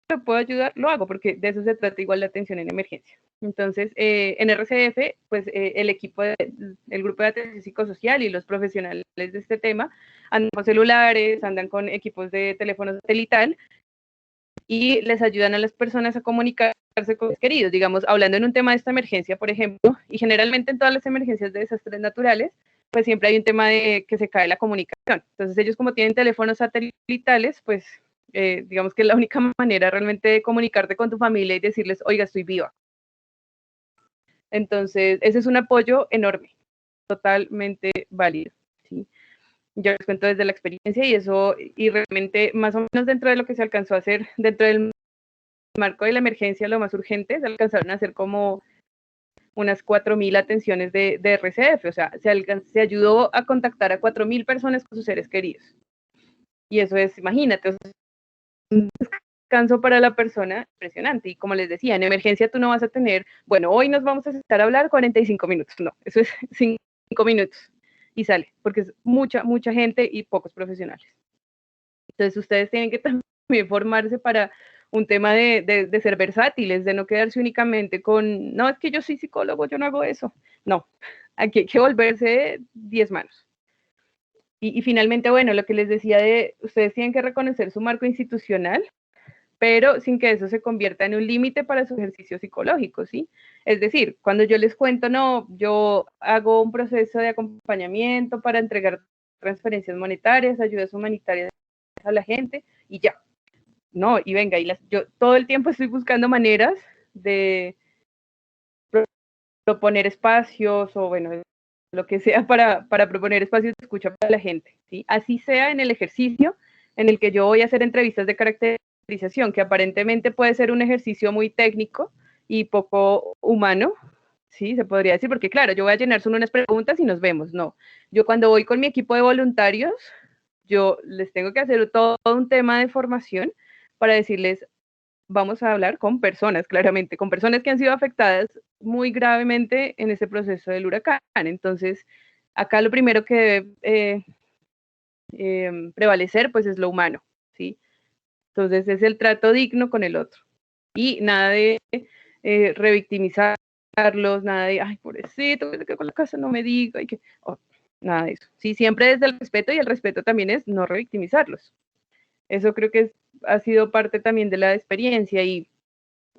lo puedo ayudar, lo hago, porque de eso se trata igual la atención en emergencia. Entonces, en RCF, pues el equipo, el grupo de atención psicosocial y los profesionales de este tema andan con celulares, andan con equipos de teléfono satelital y les ayudan a las personas a comunicarse con sus queridos, digamos, hablando en un tema de esta emergencia, por ejemplo, y generalmente en todas las emergencias de desastres naturales, pues siempre hay un tema de que se cae la comunicación. Entonces, ellos como tienen teléfonos satelitales, pues digamos que es la única manera realmente de comunicarte con tu familia y decirles, oiga, estoy viva. Entonces, ese es un apoyo enorme, totalmente válido, ¿sí? Yo les cuento desde la experiencia y eso, y realmente más o menos dentro de lo que se alcanzó a hacer, dentro del marco de la emergencia, lo más urgente, se alcanzaron a hacer como unas 4.000 atenciones de RCF, o sea, se ayudó a contactar a 4.000 personas con sus seres queridos. Y eso es, imagínate, descanso para la persona impresionante. Y como les decía, en emergencia tú no vas a tener, bueno, hoy nos vamos a sentar a hablar 45 minutos. No, eso es 5 minutos y sale, porque es mucha gente y pocos profesionales. Entonces ustedes tienen que también formarse para un tema de ser versátiles, de no quedarse únicamente con, no, es que yo soy psicólogo, yo no hago eso. No, aquí hay que volverse 10 manos. Y finalmente, bueno, lo que les decía de, ustedes tienen que reconocer su marco institucional, pero sin que eso se convierta en un límite para su ejercicio psicológico, ¿sí? Es decir, cuando yo les cuento, no, yo hago un proceso de acompañamiento para entregar transferencias monetarias, ayudas humanitarias a la gente, y ya. No, y venga, yo todo el tiempo estoy buscando maneras de proponer espacios o, bueno, lo que sea para proponer espacios de escucha para la gente, ¿sí? Así sea en el ejercicio en el que yo voy a hacer entrevistas de caracterización, que aparentemente puede ser un ejercicio muy técnico y poco humano, ¿sí? Se podría decir, porque claro, yo voy a llenar solo unas preguntas y nos vemos, no. Yo cuando voy con mi equipo de voluntarios, yo les tengo que hacer todo un tema de formación para decirles, vamos a hablar con personas, claramente, con personas que han sido afectadas muy gravemente en ese proceso del huracán. Entonces, acá lo primero que debe prevalecer, pues, es lo humano, ¿sí? Entonces, es el trato digno con el otro. Y nada de revictimizarlos, nada de, ay, pobrecito, que con la casa no me diga, y que, oh, nada de eso. Sí, siempre desde el respeto, y el respeto también es no revictimizarlos. Eso creo que ha sido parte también de la experiencia. Y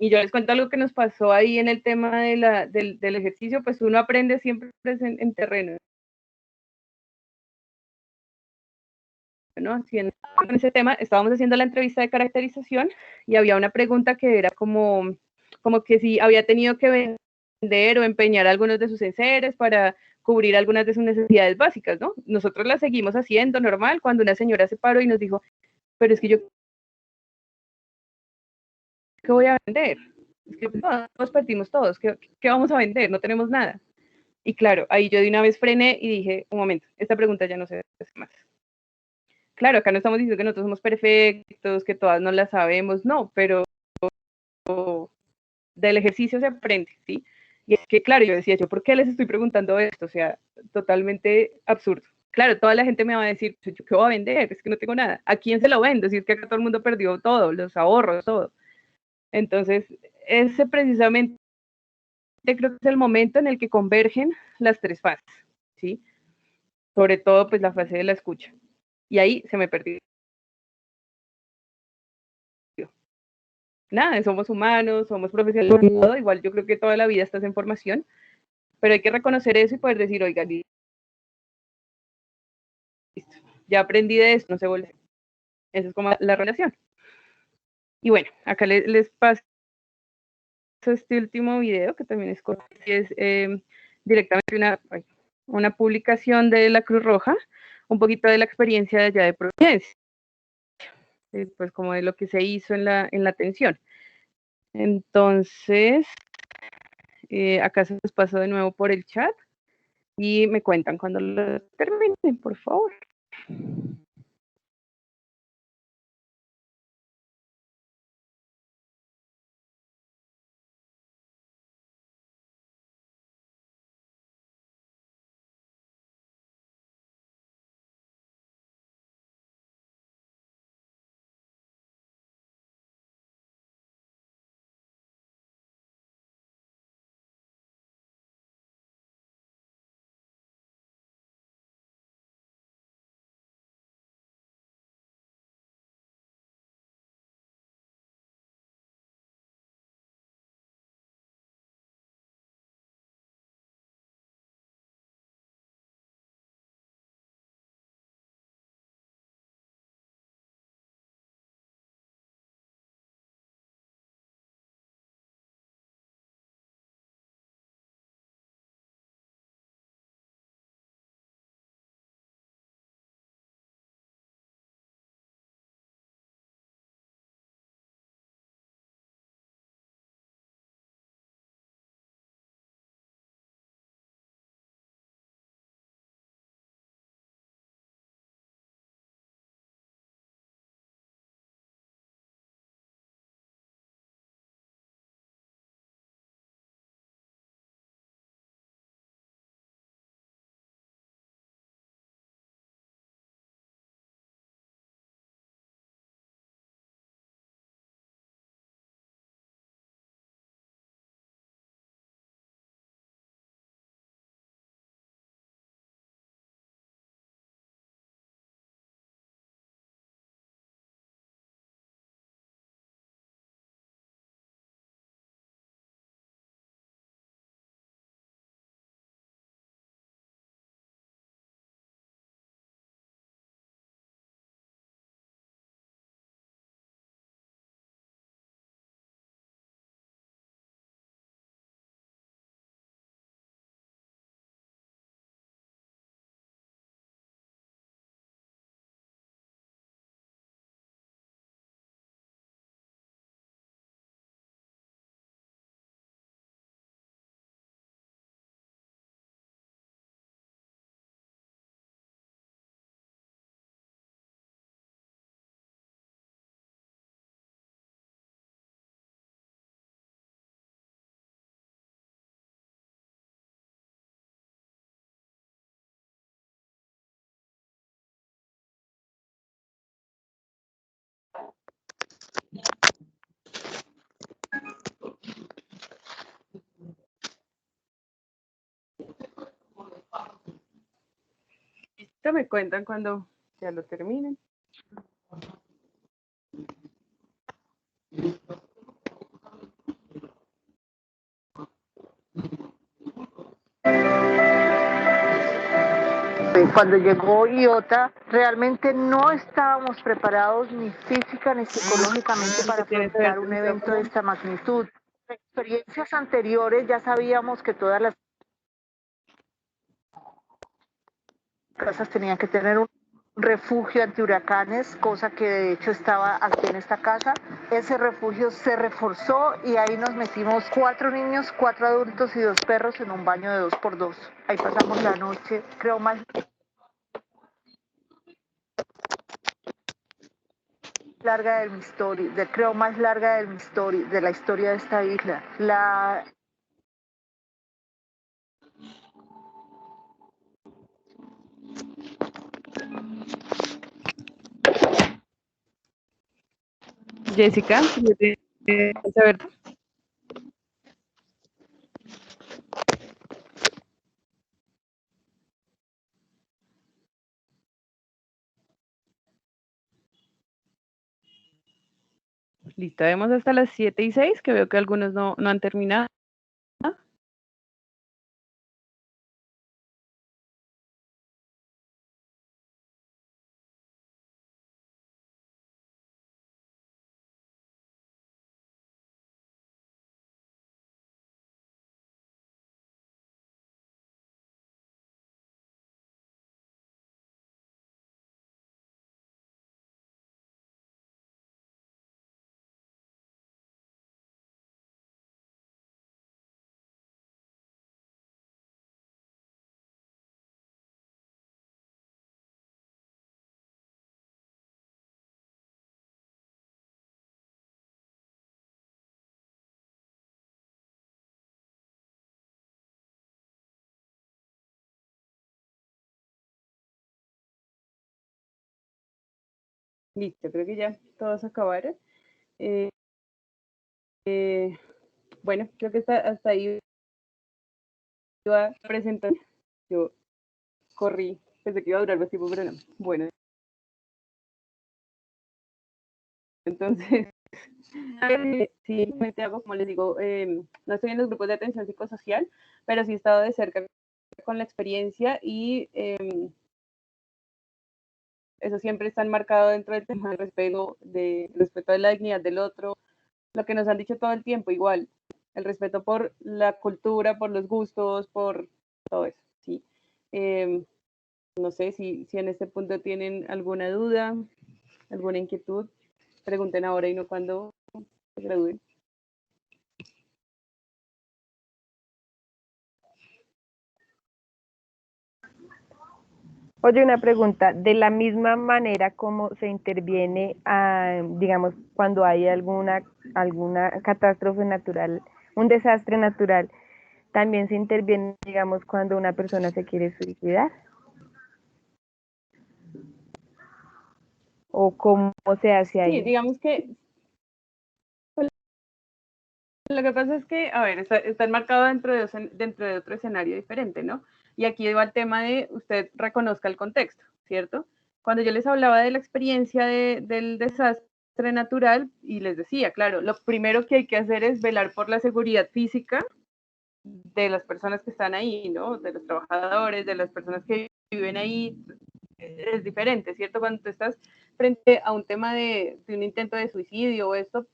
yo les cuento algo que nos pasó ahí en el tema del ejercicio, pues uno aprende siempre en terreno, ¿no? Haciendo con ese tema, estábamos haciendo la entrevista de caracterización y había una pregunta que era como que si había tenido que vender o empeñar algunos de sus enseres para cubrir algunas de sus necesidades básicas, ¿no? Nosotros la seguimos haciendo normal, cuando una señora se paró y nos dijo, pero es que yo, ¿qué voy a vender? Es que nos perdimos todos, ¿qué vamos a vender? No tenemos nada. Y claro, ahí yo de una vez frené y dije, un momento, esta pregunta ya no se hace más. Claro, acá no estamos diciendo que nosotros somos perfectos, que todas no la sabemos, no, pero del ejercicio se aprende, ¿sí? Y es que, claro, yo decía, ¿yo por qué les estoy preguntando esto? O sea, totalmente absurdo. Claro, toda la gente me va a decir, ¿yo qué voy a vender? Es que no tengo nada. ¿A quién se lo vendo? Si es que acá todo el mundo perdió todo, los ahorros, todo. Entonces, ese precisamente creo que es el momento en el que convergen las tres fases, ¿sí? Sobre todo, pues, la fase de la escucha. Y ahí se me perdió. Nada, somos humanos, somos profesionales, todo, igual yo creo que toda la vida estás en formación, pero hay que reconocer eso y poder decir, oiga, listo, ya aprendí de esto, no se vuelve. Esa es como la relación. Y bueno, acá les paso este último video, que también es corto, y es directamente una publicación de la Cruz Roja, un poquito de la experiencia de allá de Providencia, pues como de lo que se hizo en la atención. Entonces, acá se los paso de nuevo por el chat y me cuentan cuando lo terminen, por favor. Me cuentan cuando ya lo terminen. Cuando llegó IOTA, realmente no estábamos preparados ni física ni psicológicamente para afrontar un evento de esta magnitud. En experiencias anteriores ya sabíamos que todas las casas tenían que tener un refugio antihuracanes, cosa que de hecho estaba aquí en esta casa. Ese refugio se reforzó y ahí nos metimos 4 niños, 4 adultos y 2 perros en un baño de 2x2. Ahí pasamos la noche, creo más larga de mi historia, creo más larga de mi historia, de la historia de esta isla. Jessica, saber. Listo, vemos hasta las 7:06, que veo que algunos no han terminado. Listo, creo que ya todos acabaron. Bueno, creo que hasta ahí iba a presentar. Yo corrí, pensé que iba a durar más tiempo, pero no. Bueno, entonces, sí, me hago, como les digo, no estoy en los grupos de atención psicosocial, pero sí he estado de cerca con la experiencia y eso siempre está enmarcado dentro del tema del respeto de la dignidad del otro, lo que nos han dicho todo el tiempo, igual, el respeto por la cultura, por los gustos, por todo eso, ¿sí? No sé si en este punto tienen alguna duda, alguna inquietud, pregunten ahora y no cuando se gradúen. Oye, una pregunta, de la misma manera como se interviene, digamos, cuando hay alguna catástrofe natural, un desastre natural, también se interviene, digamos, cuando una persona se quiere suicidar. ¿O cómo se hace ahí? Sí, digamos que lo que pasa es que, a ver, está enmarcado dentro de otro escenario diferente, ¿no? Y aquí va el tema de usted reconozca el contexto, ¿cierto? Cuando yo les hablaba de la experiencia del desastre natural y les decía, claro, lo primero que hay que hacer es velar por la seguridad física de las personas que están ahí, ¿no? De los trabajadores, de las personas que viven ahí, es diferente, ¿cierto? Cuando tú estás frente a un tema de un intento de suicidio o esto,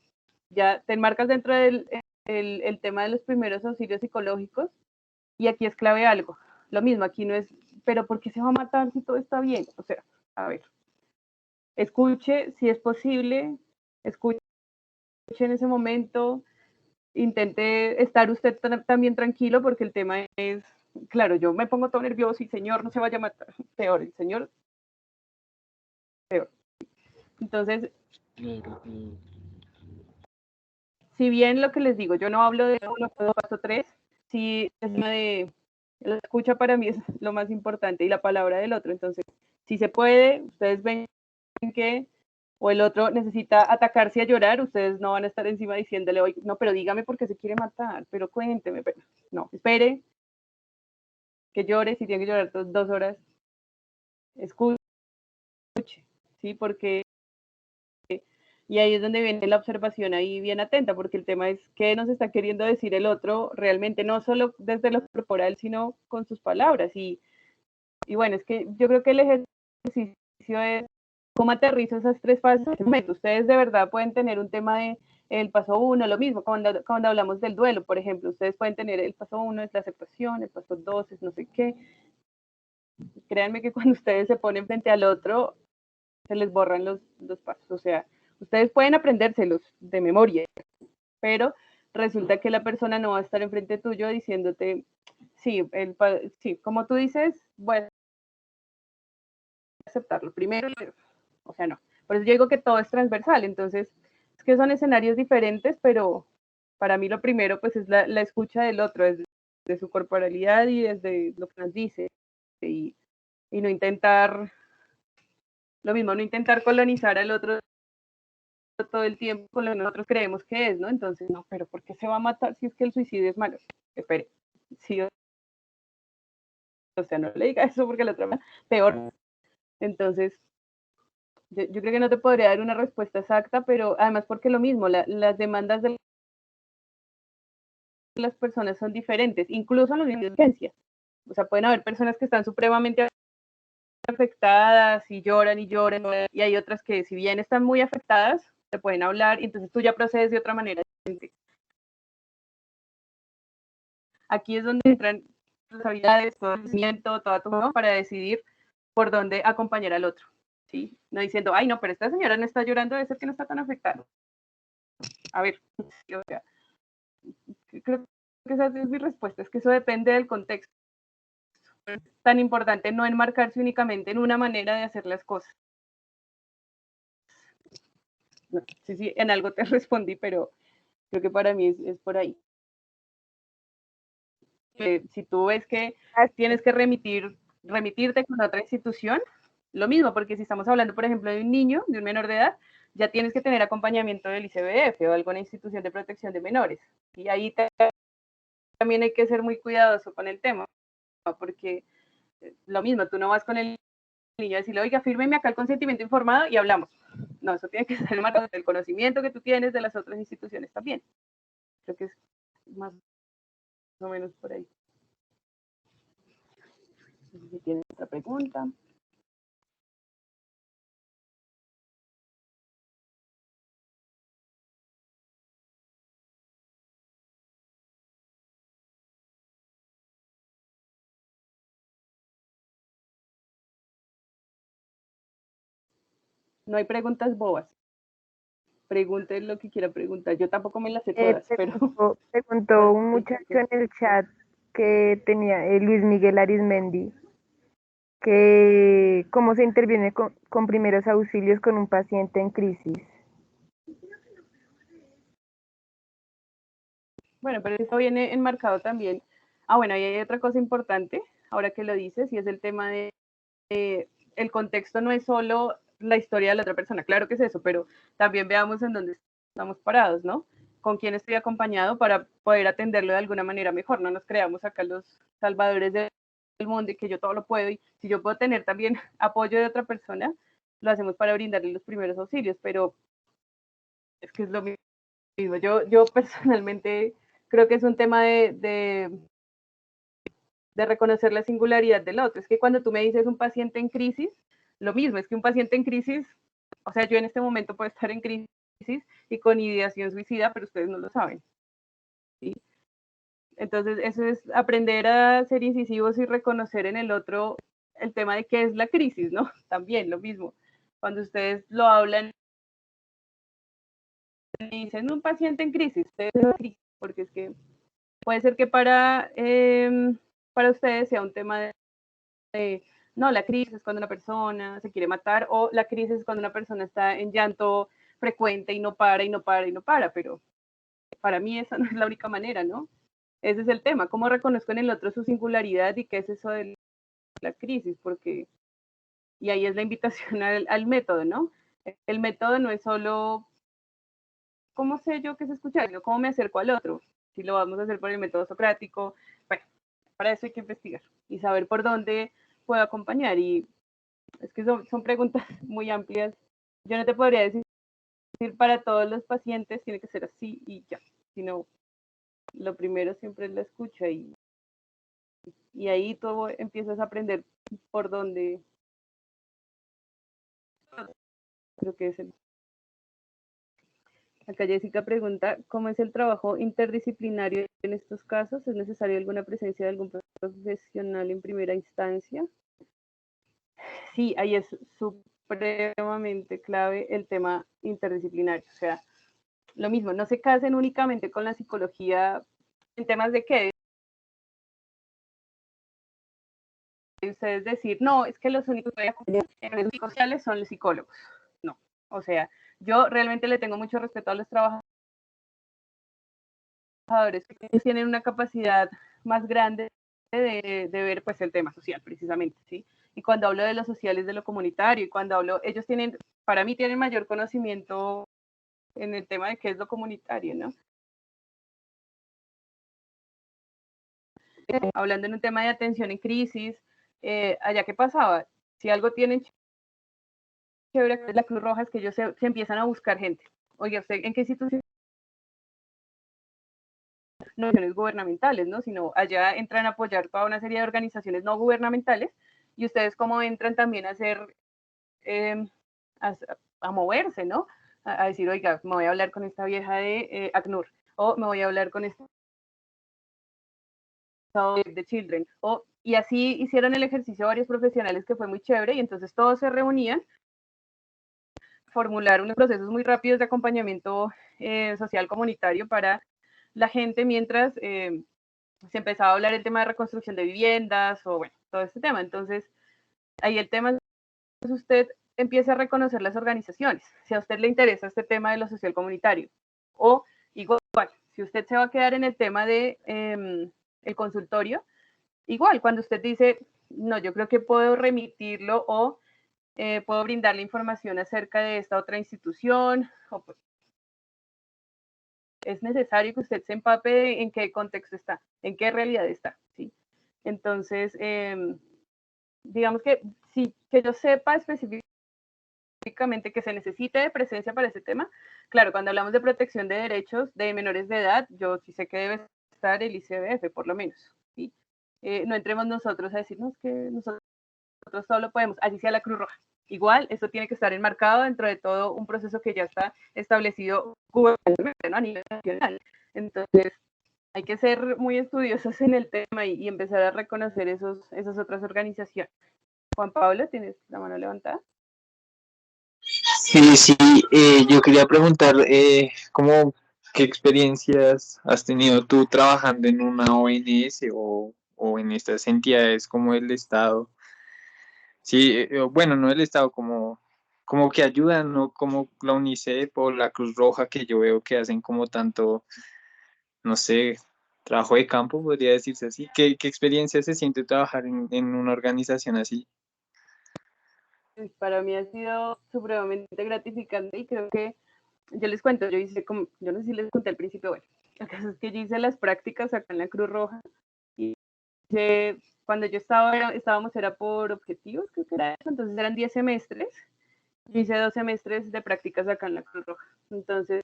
ya te enmarcas dentro del el tema de los primeros auxilios psicológicos y aquí es clave algo. Lo mismo, aquí no es, pero ¿por qué se va a matar si todo está bien? O sea, a ver, escuche si es posible, escuche en ese momento, intente estar usted también tranquilo porque el tema es, claro, yo me pongo todo nervioso y señor, no se vaya a matar, peor, el señor, peor. Entonces, si bien lo que les digo, yo no hablo de 1, 2, 3, sí, es una de la escucha para mí es lo más importante y la palabra del otro. Entonces, si se puede, ustedes ven que o el otro necesita atacarse a llorar, ustedes no van a estar encima diciéndole, oye, no, pero dígame por qué se quiere matar, pero cuénteme, pero no, espere que llore, si tiene que llorar 2 horas, escuche, ¿sí? Porque, y ahí es donde viene la observación ahí bien atenta, porque el tema es qué nos está queriendo decir el otro realmente, no solo desde lo corporal, sino con sus palabras. Y bueno, es que yo creo que el ejercicio es cómo aterrizo esas tres fases. Ustedes de verdad pueden tener un tema de el paso 1, lo mismo, cuando hablamos del duelo, por ejemplo, ustedes pueden tener el paso 1 es la aceptación, el paso 2 es no sé qué. Créanme que cuando ustedes se ponen frente al otro, se les borran los pasos. O sea, ustedes pueden aprendérselos de memoria, pero resulta que la persona no va a estar enfrente tuyo diciéndote, sí, sí, como tú dices, bueno, aceptarlo primero, o sea, no. Por eso yo digo que todo es transversal, entonces, es que son escenarios diferentes, pero para mí lo primero, pues, es la escucha del otro, desde su corporalidad y desde lo que nos dice, y no intentar, lo mismo, no intentar colonizar al otro todo el tiempo con lo que nosotros creemos que es, ¿no? Entonces, no, pero ¿por qué se va a matar si es que el suicidio es malo? Espere, sí, o sea, no le diga eso porque la otra peor. Entonces, yo creo que no te podría dar una respuesta exacta, pero además porque lo mismo, las demandas de las personas son diferentes, incluso en los niveles de urgencia. O sea, pueden haber personas que están supremamente afectadas y lloran y lloran, y hay otras que si bien están muy afectadas, te pueden hablar y entonces tú ya procedes de otra manera. Aquí es donde entran tus habilidades, todo el conocimiento, toda tu mano para decidir por dónde acompañar al otro, ¿sí? No diciendo, ay, no, pero esta señora no está llorando, debe ser que no está tan afectada. A ver, o sea, creo que esa es mi respuesta, es que eso depende del contexto. Es tan importante no enmarcarse únicamente en una manera de hacer las cosas. No, sí, en algo te respondí, pero creo que para mí es por ahí. Si tú ves que tienes que remitirte con otra institución, lo mismo, porque si estamos hablando, por ejemplo, de un niño, de un menor de edad, ya tienes que tener acompañamiento del ICBF o alguna institución de protección de menores. Y ahí también hay que ser muy cuidadoso con el tema, porque lo mismo, tú no vas con el niño a decirle, oiga, fírmeme acá el consentimiento informado y hablamos. No, eso tiene que ser marcado del conocimiento que tú tienes de las otras instituciones también. Creo que es más o menos por ahí. Si tienen otra pregunta. No hay preguntas bobas. Pregunten lo que quiera preguntar. Yo tampoco me las sé todas, pero... Preguntó un muchacho en el chat que tenía Luis Miguel Arismendi, que cómo se interviene con primeros auxilios con un paciente en crisis. Bueno, pero esto viene enmarcado también. Bueno, ahí hay otra cosa importante, ahora que lo dices, y es el tema de el contexto no es solo la historia de la otra persona, claro que es eso, pero también veamos en dónde estamos parados, ¿no? Con quién estoy acompañado para poder atenderlo de alguna manera mejor. No nos creamos acá los salvadores del mundo y que yo todo lo puedo, y si yo puedo tener también apoyo de otra persona, lo hacemos para brindarle los primeros auxilios, pero es que es lo mismo. Yo personalmente creo que es un tema de reconocer la singularidad del otro. Es que cuando tú me dices un paciente en crisis, lo mismo, es que un paciente en crisis, o sea, yo en este momento puedo estar en crisis y con ideación suicida, pero ustedes no lo saben, ¿sí? Entonces, eso es aprender a ser incisivos y reconocer en el otro el tema de qué es la crisis, ¿no? También lo mismo. Cuando ustedes lo hablan y dicen un paciente en crisis, porque es que puede ser que para ustedes sea un tema de no, la crisis es cuando una persona se quiere matar, o la crisis es cuando una persona está en llanto frecuente y no para y no para y no para, pero para mí esa no es la única manera, ¿no? Ese es el tema, cómo reconozco en el otro su singularidad y qué es eso de la crisis, porque, y ahí es la invitación al método, ¿no? El método no es solo cómo sé yo qué es escuchar, sino cómo me acerco al otro. Si lo vamos a hacer por el método socrático, bueno, para eso hay que investigar y saber por dónde puedo acompañar. Y Es que son preguntas muy amplias. Yo no te podría decir para todos los pacientes tiene que ser así y ya, sino lo primero siempre es la escucha y ahí tú empiezas a aprender por dónde creo que es el. Acá Jessica pregunta, ¿cómo es el trabajo interdisciplinario en estos casos? ¿Es necesario alguna presencia de algún profesional en primera instancia? Sí, ahí es supremamente clave el tema interdisciplinario. O sea, lo mismo, no se casen únicamente con la psicología en temas de qué. Ustedes decir, no, es que los únicos que en redes sociales son los psicólogos. No, o sea, yo realmente le tengo mucho respeto a los trabajadores que tienen una capacidad más grande de ver pues el tema social precisamente, ¿sí? Y cuando hablo de lo social es de lo comunitario, y cuando hablo, ellos tienen, para mí tienen mayor conocimiento en el tema de qué es lo comunitario, ¿no? Hablando en un tema de atención en crisis, allá qué pasaba, si algo tienen chévere la Cruz Roja es que ellos se empiezan a buscar gente. Oye, ¿usted en qué institución? No gubernamentales, ¿no? Sino allá entran a apoyar toda una serie de organizaciones no gubernamentales y ustedes cómo entran también a hacer, a moverse, ¿no? A decir, oiga, me voy a hablar con esta vieja de ACNUR o me voy a hablar con esta de Children, y así hicieron el ejercicio varios profesionales que fue muy chévere y entonces todos se reunían formular unos procesos muy rápidos de acompañamiento social comunitario para la gente mientras se empezaba a hablar el tema de reconstrucción de viviendas o bueno, todo este tema. Entonces, ahí el tema es usted empiece a reconocer las organizaciones, si a usted le interesa este tema de lo social comunitario. O igual, si usted se va a quedar en el tema de el consultorio, igual, cuando usted dice, no, yo creo que puedo remitirlo o puedo brindarle información acerca de esta otra institución, o pues, es necesario que usted se empape en qué contexto está, en qué realidad está, ¿sí? Entonces, digamos que sí, que yo sepa específicamente que se necesite de presencia para ese tema. Claro, cuando hablamos de protección de derechos de menores de edad, yo sí sé que debe estar el ICBF, por lo menos, ¿sí? No entremos nosotros a decirnos que nosotros solo podemos, así sea la Cruz Roja. Igual, eso tiene que estar enmarcado dentro de todo un proceso que ya está establecido gubernamentalmente, ¿no? A nivel nacional. Entonces, hay que ser muy estudiosos en el tema y empezar a reconocer esas otras organizaciones. Juan Pablo, ¿tienes la mano levantada? Sí, yo quería preguntar, ¿qué experiencias has tenido tú trabajando en una ONS o en estas entidades como el Estado? Sí, bueno, no el Estado, como que ayudan, ¿no? Como la UNICEF o la Cruz Roja, que yo veo que hacen como tanto, no sé, trabajo de campo, podría decirse así. ¿Qué experiencia se siente trabajar en una organización así? Para mí ha sido supremamente gratificante y creo que yo les cuento, yo hice como, yo no sé si les conté al principio, bueno, el caso es que yo hice las prácticas acá en la Cruz Roja y cuando yo estábamos era por objetivos, creo que era eso, entonces eran 10 semestres, yo hice 2 semestres de prácticas acá en la Cruz Roja, entonces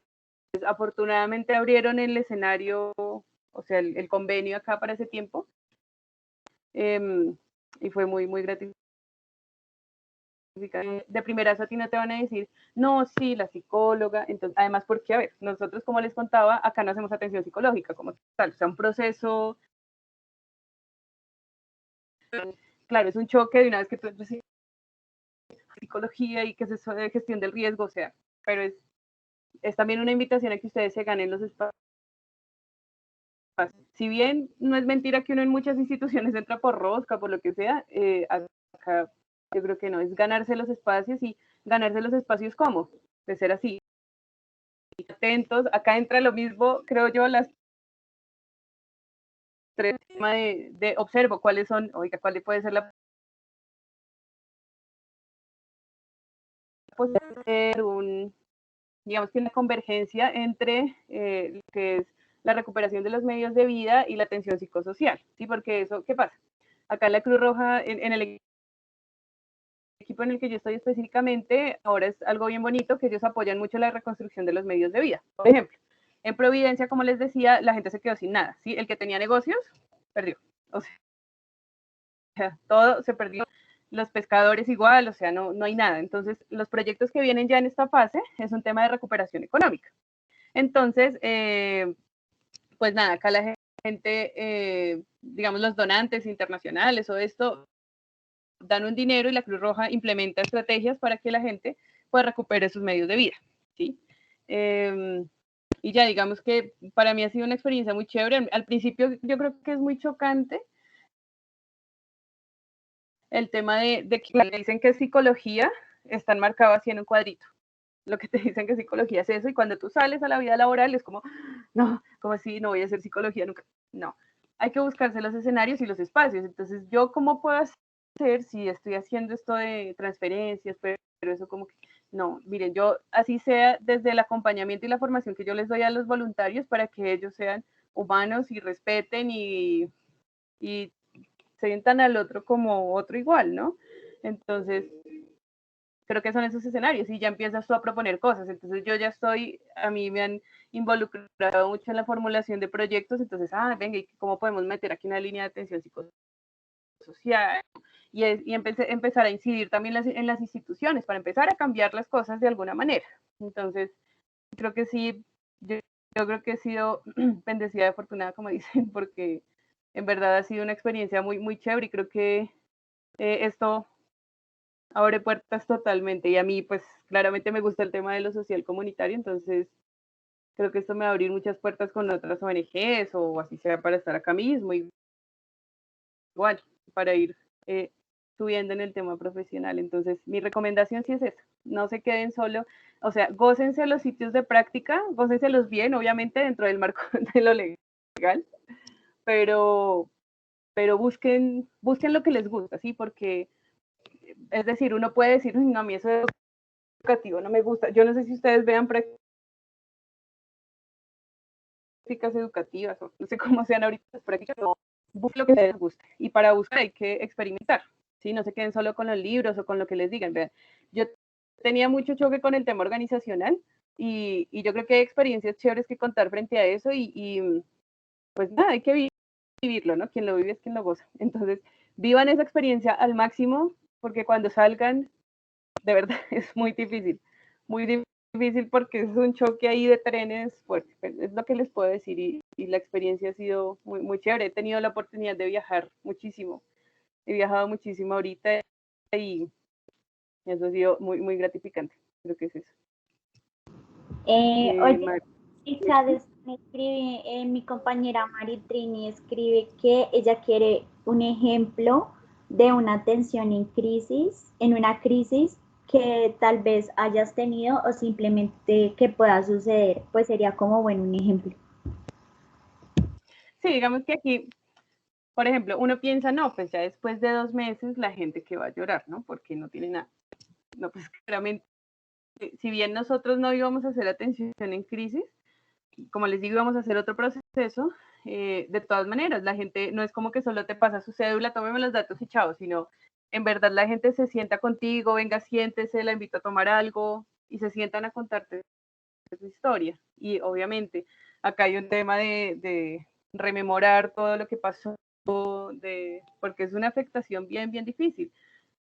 afortunadamente abrieron el escenario, o sea, el convenio acá para ese tiempo, y fue muy, muy gratificante. De primerazo a ti no te van a decir, no, sí, la psicóloga, entonces, además, porque, a ver, nosotros, como les contaba, acá no hacemos atención psicológica como tal, o sea, un proceso, claro, es un choque de una vez que tú entras en psicología y que es eso de gestión del riesgo, o sea, pero es también una invitación a que ustedes se ganen los espacios. Si bien no es mentira que uno en muchas instituciones entra por rosca, por lo que sea, acá yo creo que no, es ganarse los espacios y ganarse los espacios como, de ser así, atentos, acá entra lo mismo, creo yo, las tres temas de observo cuáles son, oiga, cuál puede ser la posibilidad, digamos que una convergencia entre lo que es la recuperación de los medios de vida y la atención psicosocial, ¿sí? Porque eso, ¿qué pasa? Acá en la Cruz Roja, en el equipo en el que yo estoy específicamente, ahora es algo bien bonito, que ellos apoyan mucho la reconstrucción de los medios de vida. Por ejemplo, en Providencia, como les decía, la gente se quedó sin nada, ¿sí? El que tenía negocios, perdió. O sea, todo se perdió. Los pescadores igual, o sea, no hay nada. Entonces, los proyectos que vienen ya en esta fase es un tema de recuperación económica. Entonces, pues nada, acá la gente, digamos, los donantes internacionales o esto, dan un dinero y la Cruz Roja implementa estrategias para que la gente pues recupere sus medios de vida, ¿sí? Y ya digamos que para mí ha sido una experiencia muy chévere. Al principio yo creo que es muy chocante el tema de que dicen que es psicología, están marcados así en un cuadrito. Lo que te dicen que psicología es eso, y cuando tú sales a la vida laboral es como, no, como así, no voy a hacer psicología nunca. No, hay que buscarse los escenarios y los espacios. Entonces, ¿yo cómo puedo hacer si estoy haciendo esto de transferencias, pero eso como que, no, miren, yo así sea desde el acompañamiento y la formación que yo les doy a los voluntarios para que ellos sean humanos y respeten y se sientan al otro como otro igual, ¿no? Entonces, creo que son esos escenarios y ya empiezas tú a proponer cosas. Entonces yo ya estoy, a mí me han involucrado mucho en la formulación de proyectos, entonces, venga, ¿y cómo podemos meter aquí una línea de atención psicosocial? Y empezar a incidir también en las instituciones para empezar a cambiar las cosas de alguna manera. Entonces, creo que sí, yo creo que he sido bendecida y afortunada, como dicen, porque en verdad ha sido una experiencia muy, muy chévere y creo que esto abre puertas totalmente. Y a mí, pues, claramente me gusta el tema de lo social comunitario, entonces creo que esto me va a abrir muchas puertas con otras ONGs o así sea para estar acá mismo, igual, para ir subiendo en el tema profesional. Entonces, mi recomendación sí es esa, no se queden solo, o sea, gócense los sitios de práctica, gócenselos bien, obviamente dentro del marco de lo legal, pero busquen lo que les gusta, ¿sí? Porque, es decir, uno puede decir, no, a mí eso es educativo no me gusta. Yo no sé si ustedes vean prácticas educativas o no sé cómo sean ahorita las prácticas, pero busquen lo que les guste. Y para buscar hay que experimentar, ¿sí? No se queden solo con los libros o con lo que les digan. Vean, yo tenía mucho choque con el tema organizacional y yo creo que hay experiencias chéveres que contar frente a eso y pues nada, hay que vivirlo, ¿no? Quien lo vive es quien lo goza. Entonces, vivan esa experiencia al máximo porque cuando salgan, de verdad, es muy difícil porque es un choque ahí de trenes fuerte, es lo que les puedo decir y la experiencia ha sido muy, muy chévere. He tenido la oportunidad de viajar muchísimo, he viajado muchísimo ahorita y eso ha sido muy, muy gratificante, creo que es eso. Oye, Isabel me escribe, mi compañera Maritrini escribe que ella quiere un ejemplo de una atención en una crisis que tal vez hayas tenido o simplemente que pueda suceder, pues sería como bueno un ejemplo. Sí, digamos que aquí, por ejemplo, uno piensa, no, pues ya después de 2 meses la gente que va a llorar, ¿no? Porque no tiene nada. No, pues claramente, si bien nosotros no íbamos a hacer atención en crisis, como les digo, íbamos a hacer otro proceso, de todas maneras, la gente no es como que solo te pasa su cédula, tómeme los datos y chao, sino en verdad la gente se sienta contigo, venga, siéntese, la invito a tomar algo y se sientan a contarte su historia. Y obviamente acá hay un tema de rememorar todo lo que pasó, porque es una afectación bien, bien difícil.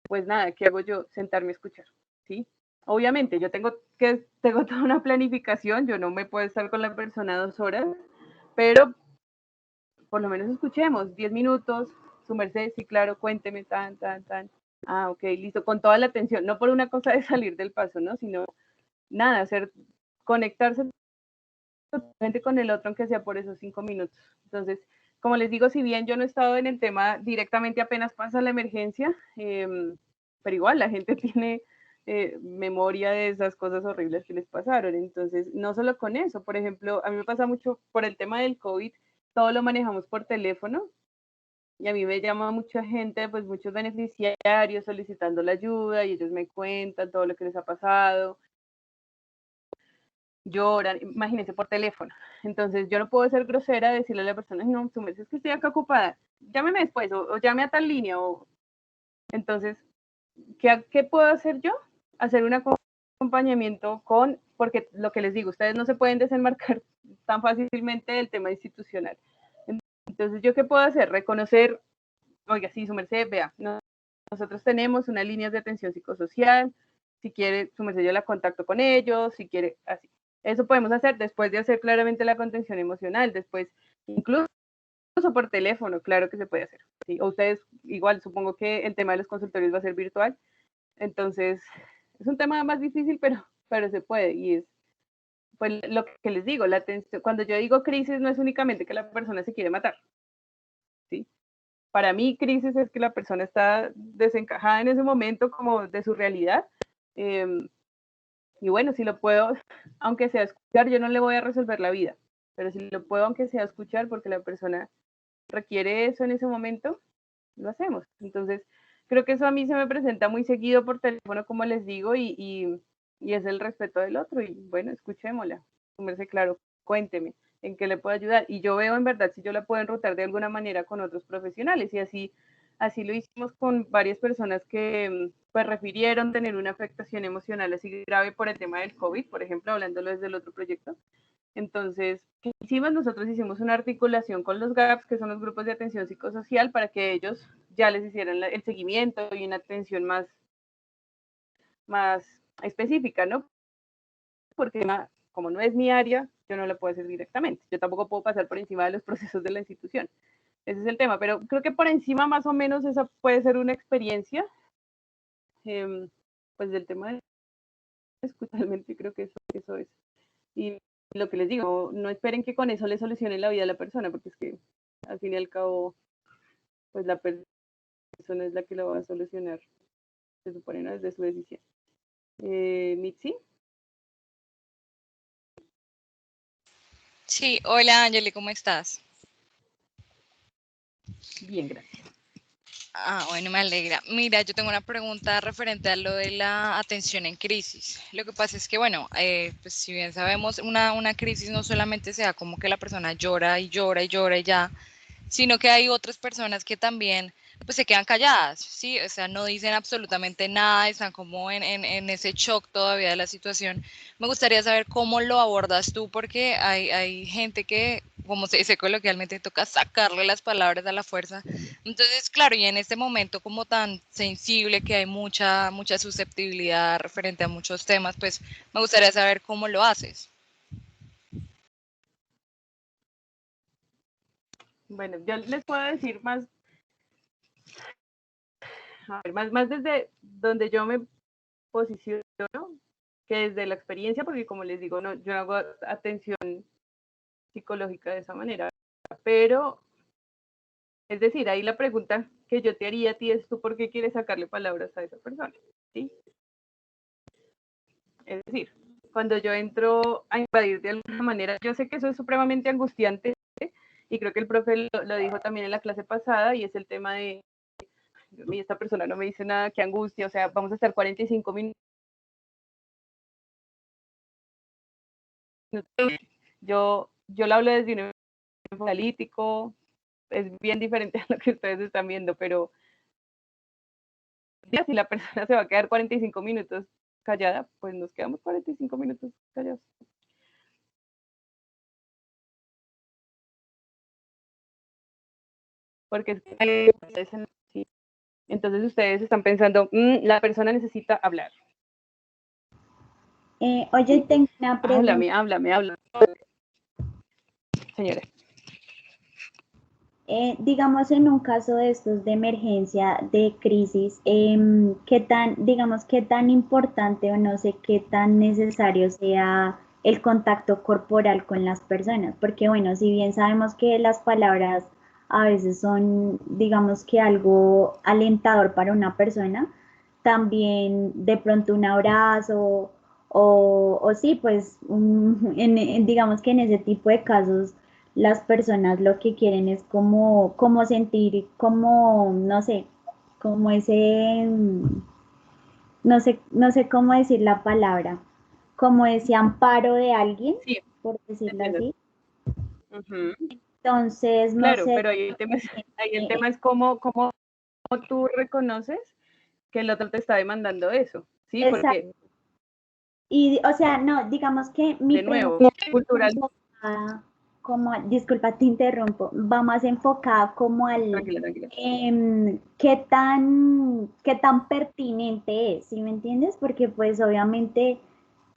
Pues nada, ¿qué hago yo? Sentarme a escuchar, ¿sí? Obviamente, yo tengo toda una planificación, yo no me puedo estar con la persona 2 horas, pero por lo menos escuchemos 10 minutos, su merced, sí, claro, cuénteme, tan. Ok, listo, con toda la atención, no por una cosa de salir del paso, ¿no? Sino, nada, conectarse totalmente con el otro, aunque sea por esos 5 minutos. Entonces, como les digo, si bien yo no he estado en el tema directamente apenas pasa la emergencia, pero igual la gente tiene memoria de esas cosas horribles que les pasaron. Entonces, no solo con eso, por ejemplo, a mí me pasa mucho por el tema del COVID, todo lo manejamos por teléfono y a mí me llama mucha gente, pues muchos beneficiarios solicitando la ayuda y ellos me cuentan todo lo que les ha pasado, lloran, imagínense por teléfono. Entonces yo no puedo ser grosera, decirle a la persona, no, tú me dices que estoy acá ocupada, llámeme después o llame a tal línea. Entonces ¿qué puedo hacer yo? Hacer un acompañamiento porque lo que les digo, ustedes no se pueden desenmarcar tan fácilmente del tema institucional. Entonces, ¿yo qué puedo hacer? Reconocer, oiga, sí, su merced, vea, nosotros tenemos unas líneas de atención psicosocial, si quiere, su merced yo la contacto con ellos, si quiere, así. Eso podemos hacer después de hacer claramente la contención emocional, después, incluso por teléfono, claro que se puede hacer. ¿Sí? O ustedes, igual, supongo que el tema de los consultorios va a ser virtual, entonces es un tema más difícil, pero se puede, y es pues lo que les digo, la atención, cuando yo digo crisis no es únicamente que la persona se quiere matar, ¿sí? Para mí crisis es que la persona está desencajada en ese momento como de su realidad, y bueno, si lo puedo, aunque sea escuchar, yo no le voy a resolver la vida, pero si lo puedo, aunque sea escuchar, porque la persona requiere eso en ese momento, lo hacemos. Entonces, creo que eso a mí se me presenta muy seguido por teléfono, como les digo, y es el respeto del otro, y bueno, escuchémosla, póngase claro, cuénteme en qué le puedo ayudar, y yo veo en verdad si yo la puedo enrutar de alguna manera con otros profesionales, y así lo hicimos con varias personas que pues refirieron tener una afectación emocional así grave por el tema del COVID, por ejemplo, hablándolo desde el otro proyecto. Entonces, ¿qué hicimos? Nosotros hicimos una articulación con los GAPS, que son los grupos de atención psicosocial, para que ellos ya les hicieran el seguimiento y una atención más específica, ¿no? Porque como no es mi área, yo no la puedo hacer directamente. Yo tampoco puedo pasar por encima de los procesos de la institución. Ese es el tema, pero creo que por encima más o menos esa puede ser una experiencia, pues del tema de escucharmente, creo que eso es. Y lo que les digo, no esperen que con eso le solucionen la vida a la persona, porque es que al fin y al cabo, pues la persona es la que lo va a solucionar, se supone, ¿no? Desde su decisión. Mitzi. Sí, hola Angeli, ¿cómo estás? Bien, gracias. Bueno, me alegra. Mira, yo tengo una pregunta referente a lo de la atención en crisis. Lo que pasa es que, bueno, pues si bien sabemos, una crisis no solamente se da como que la persona llora y llora y llora y ya, sino que hay otras personas que también pues se quedan calladas, ¿sí? O sea, no dicen absolutamente nada, están como en ese shock todavía de la situación. Me gustaría saber cómo lo abordas tú, porque hay gente que, como se dice coloquialmente, toca sacarle las palabras a la fuerza. Entonces, claro, y en este momento como tan sensible, que hay mucha susceptibilidad referente a muchos temas, pues me gustaría saber cómo lo haces. Bueno, yo les puedo decir más, a ver, más desde donde yo me posiciono, que desde la experiencia, porque como les digo, no, yo no hago atención psicológica de esa manera, pero es decir, ahí la pregunta que yo te haría a ti es: ¿tú por qué quieres sacarle palabras a esa persona? ¿Sí? Es decir, cuando yo entro a invadir de alguna manera, yo sé que eso es supremamente angustiante, y creo que el profe lo dijo también en la clase pasada, y es el tema de, Dios mío, esta persona no me dice nada, qué angustia, o sea, vamos a estar 45 minutos. Yo lo hablo desde un enfoque analítico, es bien diferente a lo que ustedes están viendo, pero si la persona se va a quedar 45 minutos callada, pues nos quedamos 45 minutos callados. Porque entonces ustedes están pensando, la persona necesita hablar. Oye, tengo una pregunta. Háblame. Señora. Digamos, en un caso de estos de emergencia, de crisis, qué tan importante o no sé qué tan necesario sea el contacto corporal con las personas? Porque bueno, si bien sabemos que las palabras a veces son, digamos que algo alentador para una persona, también de pronto un abrazo o sí, pues digamos que en ese tipo de casos las personas lo que quieren es como sentir, como, no sé, como ese, no sé cómo decir la palabra, como ese amparo de alguien, Sí, por decirlo entiendo. así. Uh-huh. Entonces, no Claro, sé. pero ahí el tema es cómo tú reconoces que el otro te está demandando eso, ¿sí? Exacto. Porque, Y, o sea, no, digamos que mi de nuevo, pregunta cultural, enfocada como, disculpa, te interrumpo, va más enfocada como al tranquila, tranquila. qué tan pertinente es, ¿sí me entiendes? Porque pues obviamente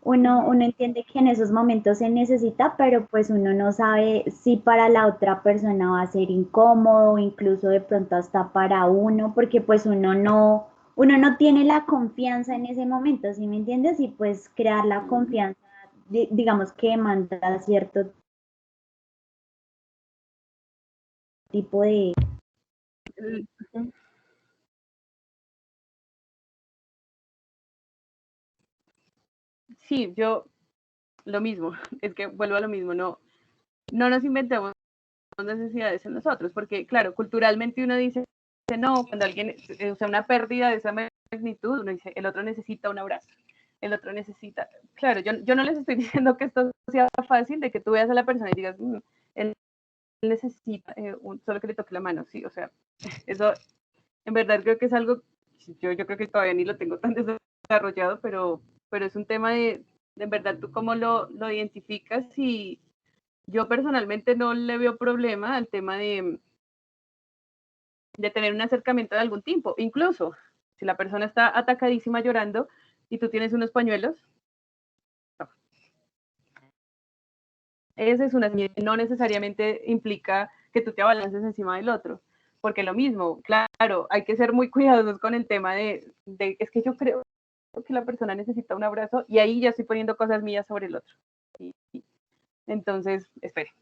uno entiende que en esos momentos se necesita, pero pues uno no sabe si para la otra persona va a ser incómodo, incluso de pronto hasta para uno, porque pues uno no tiene la confianza en ese momento, ¿sí me entiendes? Y pues crear la confianza, digamos que demanda cierto tipo de... Sí, yo lo mismo, es que vuelvo a lo mismo, no nos inventemos necesidades en nosotros, porque claro, culturalmente uno dice, no, cuando alguien, o sea, una pérdida de esa magnitud, uno dice, el otro necesita un abrazo, el otro necesita, claro, yo no les estoy diciendo que esto sea fácil, de que tú veas a la persona y digas, él necesita solo que le toque la mano, sí, o sea, eso en verdad creo que es algo, yo creo que todavía ni lo tengo tan desarrollado, pero es un tema de en verdad tú cómo lo identificas, y yo personalmente no le veo problema al tema de tener un acercamiento de algún tipo. Incluso si la persona está atacadísima llorando y tú tienes unos pañuelos, esa es una señal, no necesariamente implica que tú te abalances encima del otro. Porque lo mismo, claro, hay que ser muy cuidadosos con el tema de es que yo creo que la persona necesita un abrazo, y ahí ya estoy poniendo cosas mías sobre el otro. Entonces, espere.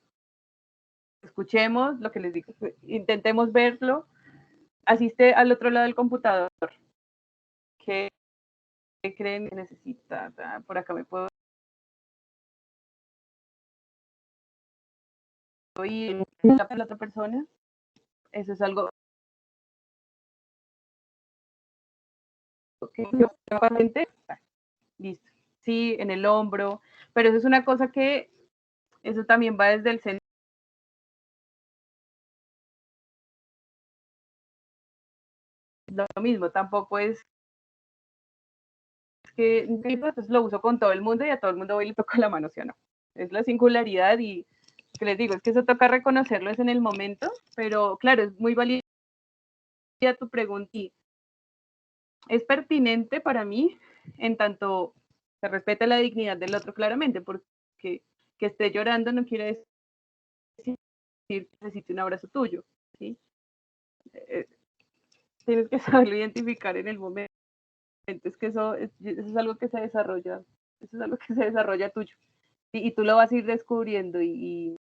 Escuchemos lo que les digo, intentemos verlo, asiste al otro lado del computador. ¿Qué creen que necesita? Por acá me puedo ir la otra persona. Eso es algo que yo patente. Listo. Sí, en el hombro, pero eso es una cosa que eso también va desde el centro. Lo mismo, tampoco es que entonces lo uso con todo el mundo y a todo el mundo voy y le toco la mano, ¿sí o no? Es la singularidad, y que les digo, es que eso toca reconocerlo es en el momento, pero claro, es muy válida tu pregunta y es pertinente para mí en tanto se respeta la dignidad del otro claramente, porque que esté llorando no quiere decir que necesite un abrazo tuyo, ¿sí? Tienes que saberlo identificar en el momento. Es que eso es algo que se desarrolla, eso es algo que se desarrolla tuyo. Y tú lo vas a ir descubriendo, y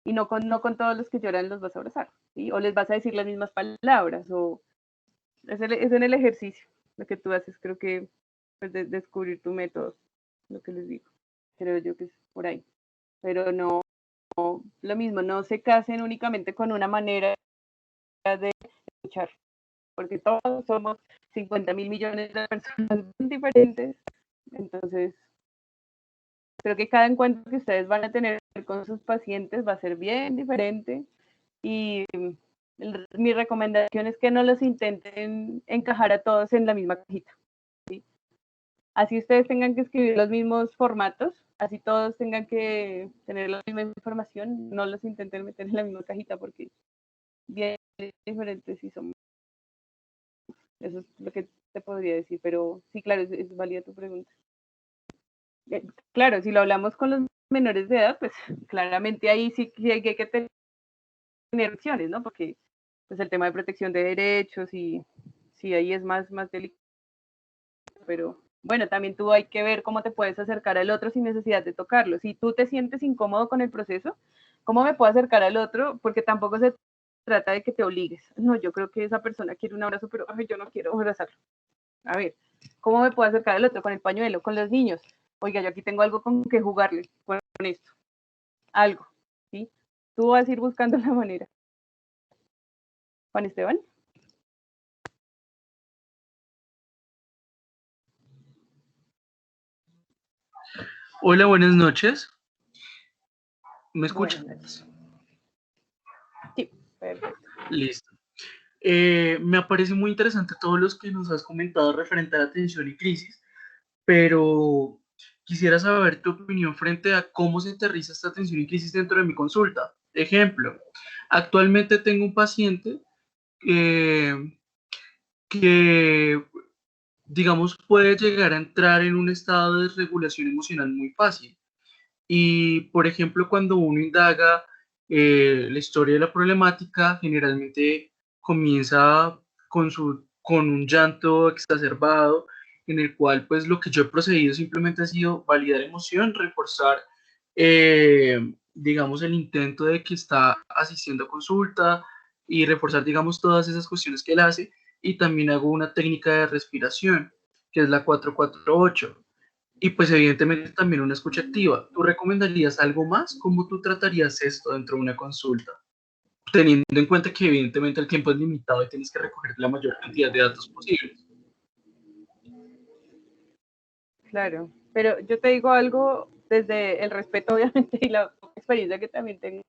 no con todos los que lloran los vas a abrazar, ¿sí? O les vas a decir las mismas palabras, o es en el ejercicio lo que tú haces, creo que pues, de descubrir tu método, lo que les digo. Creo yo que es por ahí. Pero no, lo mismo, no se casen únicamente con una manera de escuchar, porque todos somos 50.000 millones de personas diferentes. Entonces, creo que cada encuentro que ustedes van a tener con sus pacientes va a ser bien diferente, y mi recomendación es que no los intenten encajar a todos en la misma cajita, ¿sí? Así ustedes tengan que escribir los mismos formatos, así todos tengan que tener la misma información, no los intenten meter en la misma cajita, porque bien diferentes sí somos. Eso es lo que te podría decir, pero sí, claro, es válida tu pregunta. Claro, si lo hablamos con los menores de edad, pues claramente ahí sí hay que tener opciones, ¿no? Porque pues el tema de protección de derechos, y sí, ahí es más delicado, pero bueno, también tú hay que ver cómo te puedes acercar al otro sin necesidad de tocarlo. Si tú te sientes incómodo con el proceso, ¿cómo me puedo acercar al otro? Porque tampoco se trata de que te obligues. No, yo creo que esa persona quiere un abrazo, pero ay, yo no quiero abrazarlo. A ver, ¿cómo me puedo acercar al otro? Con el pañuelo, con los niños. Oiga, yo aquí tengo algo con que jugarle, con esto, algo, ¿sí? Tú vas a ir buscando la manera. Juan Esteban. Hola, buenas noches. ¿Me escucha? Buenas noches. Sí, perfecto. Listo. Me parece muy interesante todos los que nos has comentado referente a la atención y crisis, pero quisiera saber tu opinión frente a cómo se aterriza esta atención y crisis dentro de mi consulta. Ejemplo, actualmente tengo un paciente eh, que, digamos, puede llegar a entrar en un estado de desregulación emocional muy fácil. Y, por ejemplo, cuando uno indaga la historia de la problemática, generalmente comienza con un llanto exacerbado, en el cual, pues, lo que yo he procedido simplemente ha sido validar emoción, reforzar, digamos, el intento de que está asistiendo a consulta y reforzar, digamos, todas esas cuestiones que él hace. Y también hago una técnica de respiración, que es la 448. Y pues evidentemente también una escucha activa. ¿Tú recomendarías algo más? ¿Cómo tú tratarías esto dentro de una consulta? Teniendo en cuenta que evidentemente el tiempo es limitado y tienes que recoger la mayor cantidad de datos posibles. Claro, pero yo te digo algo desde el respeto, obviamente, y la experiencia que también tengo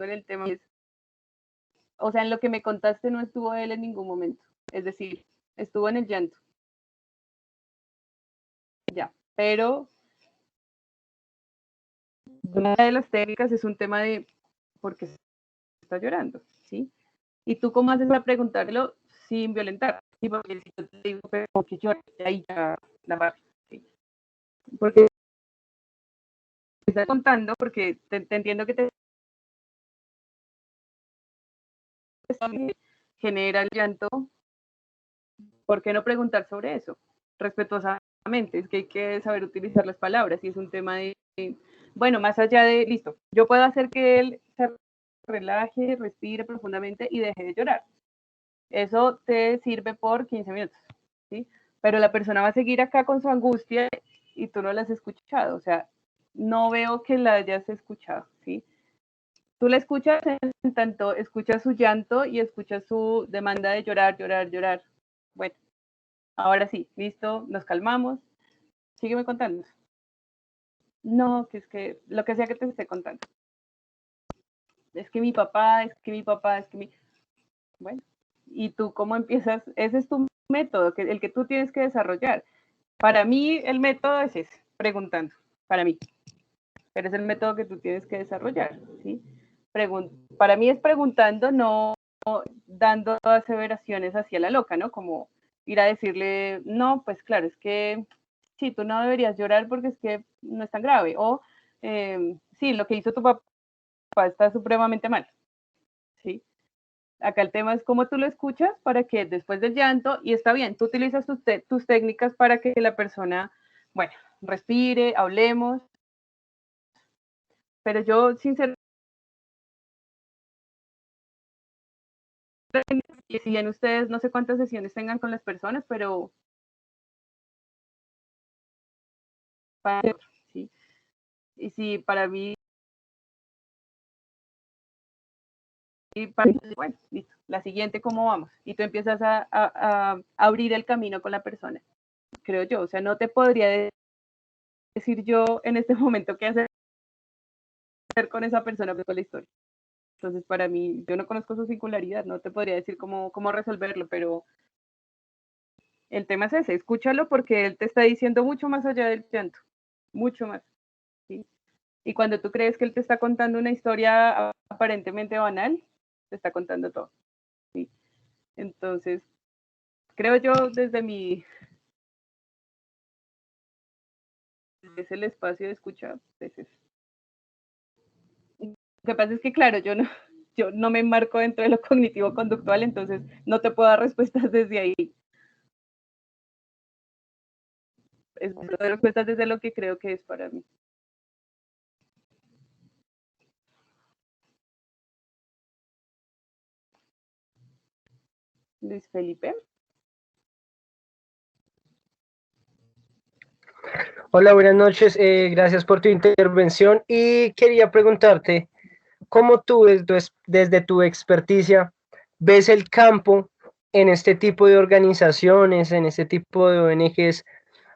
en el tema. O sea, en lo que me contaste no estuvo él en ningún momento. Es decir, estuvo en el llanto. Ya, pero una de las técnicas es un tema de por qué está llorando, ¿sí? Y tú cómo haces para preguntarlo sin violentar, ¿sí? Porque si yo te digo, pero ¿por qué llora? Ahí ya la barra, ¿sí? Porque te está contando, porque te entiendo que te genera el llanto, ¿por qué no preguntar sobre eso? Respetuosamente, es que hay que saber utilizar las palabras y es un tema de, bueno, más allá de, listo, yo puedo hacer que él se relaje, respire profundamente y deje de llorar. Eso te sirve por 15 minutos, ¿sí? Pero la persona va a seguir acá con su angustia y tú no la has escuchado, o sea, no veo que la hayas escuchado, ¿sí? Tú la escuchas en tanto escuchas su llanto y escuchas su demanda de llorar, llorar, llorar. Bueno, ahora sí, listo, nos calmamos. Sígueme contando. No, que es que lo que sea que te esté contando. Es que mi papá, es que mi papá, es que mi... Bueno, ¿y tú cómo empiezas? Ese es tu método, el que tú tienes que desarrollar. Para mí el método es ese, preguntando, para mí. Pero es el método que tú tienes que desarrollar, ¿sí? Para mí es preguntando, no dando aseveraciones hacia la loca, ¿no? Como ir a decirle, no, pues claro, es que sí, tú no deberías llorar porque es que no es tan grave. O sí, lo que hizo tu papá está supremamente mal, ¿sí? Acá el tema es cómo tú lo escuchas para que después del llanto, y está bien, tú utilizas tus técnicas para que la persona, bueno, respire, hablemos, pero yo sinceramente, y si bien ustedes no sé cuántas sesiones tengan con las personas, pero para, ¿sí? Y si para mí, bueno, listo, la siguiente, ¿cómo vamos? Y tú empiezas a abrir el camino con la persona, creo yo, o sea, no te podría decir yo en este momento qué hacer con esa persona, con la historia. Entonces, para mí, yo no conozco su singularidad, no te podría decir cómo resolverlo, pero el tema es ese, escúchalo porque él te está diciendo mucho más allá del llanto, mucho más, ¿sí? Y cuando tú crees que él te está contando una historia aparentemente banal, te está contando todo, ¿sí? Entonces, creo yo es el espacio de escucha, pues es. Lo que pasa es que, claro, yo no me enmarco dentro de lo cognitivo-conductual, entonces no te puedo dar respuestas desde ahí. Es respuestas desde lo que creo que es para mí. Luis Felipe. Hola, buenas noches. Gracias por tu intervención y quería preguntarte, ¿cómo tú desde tu experticia ves el campo en este tipo de organizaciones, en este tipo de ONGs,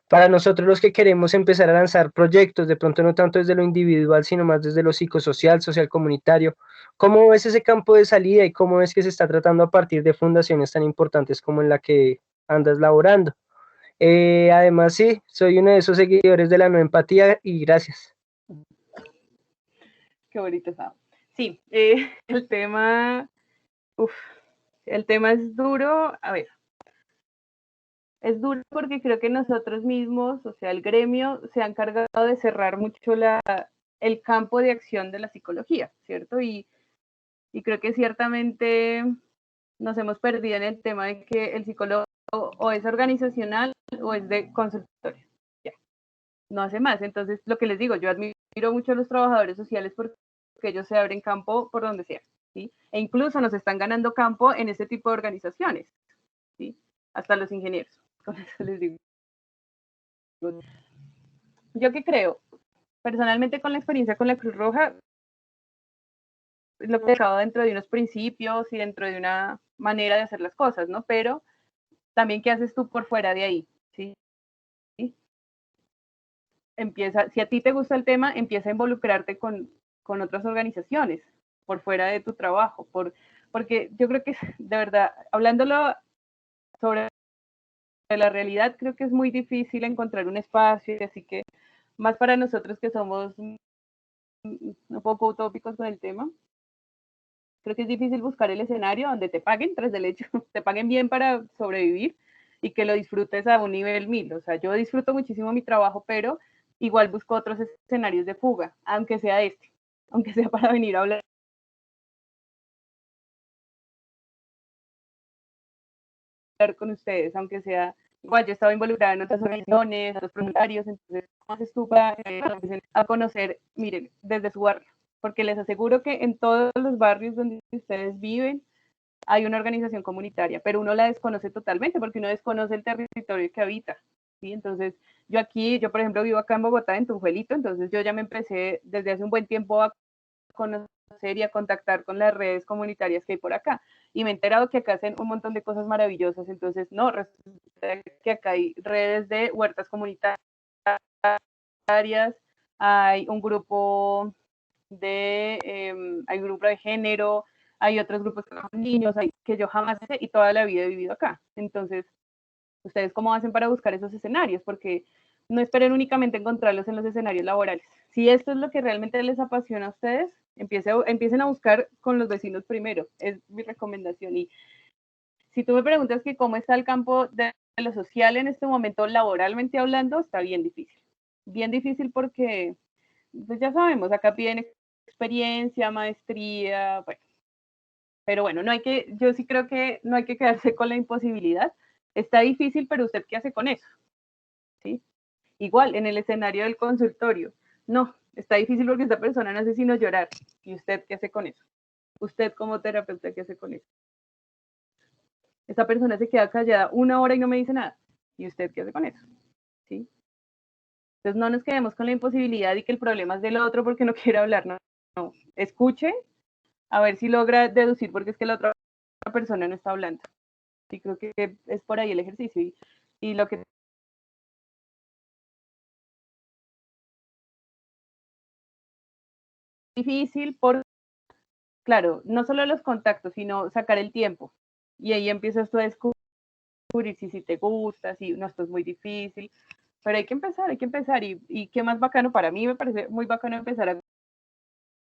para nosotros los que queremos empezar a lanzar proyectos, de pronto no tanto desde lo individual, sino más desde lo psicosocial, social comunitario, ¿cómo ves ese campo de salida y cómo ves que se está tratando a partir de fundaciones tan importantes como en la que andas laborando? Además, sí, soy uno de esos seguidores de la no empatía y gracias. Qué bonito estaba. Sí, el tema, el tema es duro. A ver, es duro porque creo que nosotros mismos, o sea, el gremio, se ha encargado de cerrar mucho el campo de acción de la psicología, ¿cierto? Y creo que ciertamente nos hemos perdido en el tema de que el psicólogo o es organizacional o es de consultorio. Ya, no hace más. Entonces, lo que les digo, yo admiro mucho a los trabajadores sociales porque ellos se abren campo por donde sea, ¿sí? E incluso nos están ganando campo en ese tipo de organizaciones, ¿sí? Hasta los ingenieros. Con eso les digo. Yo qué creo, personalmente con la experiencia con la Cruz Roja, lo que he dejado dentro de unos principios y dentro de una manera de hacer las cosas, ¿no? Pero también, ¿qué haces tú por fuera de ahí? ¿Sí? Empieza, si a ti te gusta el tema, empieza a involucrarte con otras organizaciones por fuera de tu trabajo, porque yo creo que, de verdad, hablándolo sobre la realidad, creo que es muy difícil encontrar un espacio, así que más para nosotros que somos un poco utópicos con el tema, creo que es difícil buscar el escenario donde te paguen tras del hecho, te paguen bien para sobrevivir y que lo disfrutes a un nivel 1000. O sea, yo disfruto muchísimo mi trabajo, pero igual busco otros escenarios de fuga, aunque sea aunque sea para venir a hablar con ustedes, aunque sea, igual yo estaba involucrada en otras organizaciones, otros voluntarios, entonces, ¿cómo haces tú para a conocer, miren, desde su barrio? Porque les aseguro que en todos los barrios donde ustedes viven hay una organización comunitaria, pero uno la desconoce totalmente porque uno desconoce el territorio que habita, ¿sí? Entonces, yo por ejemplo vivo acá en Bogotá, en Tunjuelito, entonces yo ya me empecé desde hace un buen tiempo a conocer y a contactar con las redes comunitarias que hay por acá. Y me he enterado que acá hacen un montón de cosas maravillosas. Entonces, no, resulta que acá hay redes de huertas comunitarias, hay un grupo hay un grupo de género, hay otros grupos con niños, que yo jamás sé y toda la vida he vivido acá. Entonces, ¿ustedes cómo hacen para buscar esos escenarios? Porque no esperen únicamente encontrarlos en los escenarios laborales. Si esto es lo que realmente les apasiona a ustedes, empiecen a buscar con los vecinos primero. Es mi recomendación. Y si tú me preguntas que cómo está el campo de lo social en este momento, laboralmente hablando, está bien difícil. Bien difícil porque, pues ya sabemos, acá piden experiencia, maestría, bueno. Pero bueno, yo sí creo que no hay que quedarse con la imposibilidad. Está difícil, pero ¿usted qué hace con eso? ¿Sí? Igual, en el escenario del consultorio. No, está difícil porque esta persona no hace sino llorar. ¿Y usted qué hace con eso? Usted como terapeuta, ¿qué hace con eso? Esta persona se queda callada 1 hora y no me dice nada. ¿Y usted qué hace con eso? ¿Sí? Entonces no nos quedemos con la imposibilidad y que el problema es del otro porque no quiere hablar. No, no. Escuche, a ver si logra deducir porque es que la otra persona no está hablando. Y creo que es por ahí el ejercicio. Y lo que difícil por, claro, no solo los contactos, sino sacar el tiempo. Y ahí empiezas tú a descubrir si te gusta, si no, esto es muy difícil. Pero hay que empezar. Y qué más bacano, para mí me parece muy bacano empezar a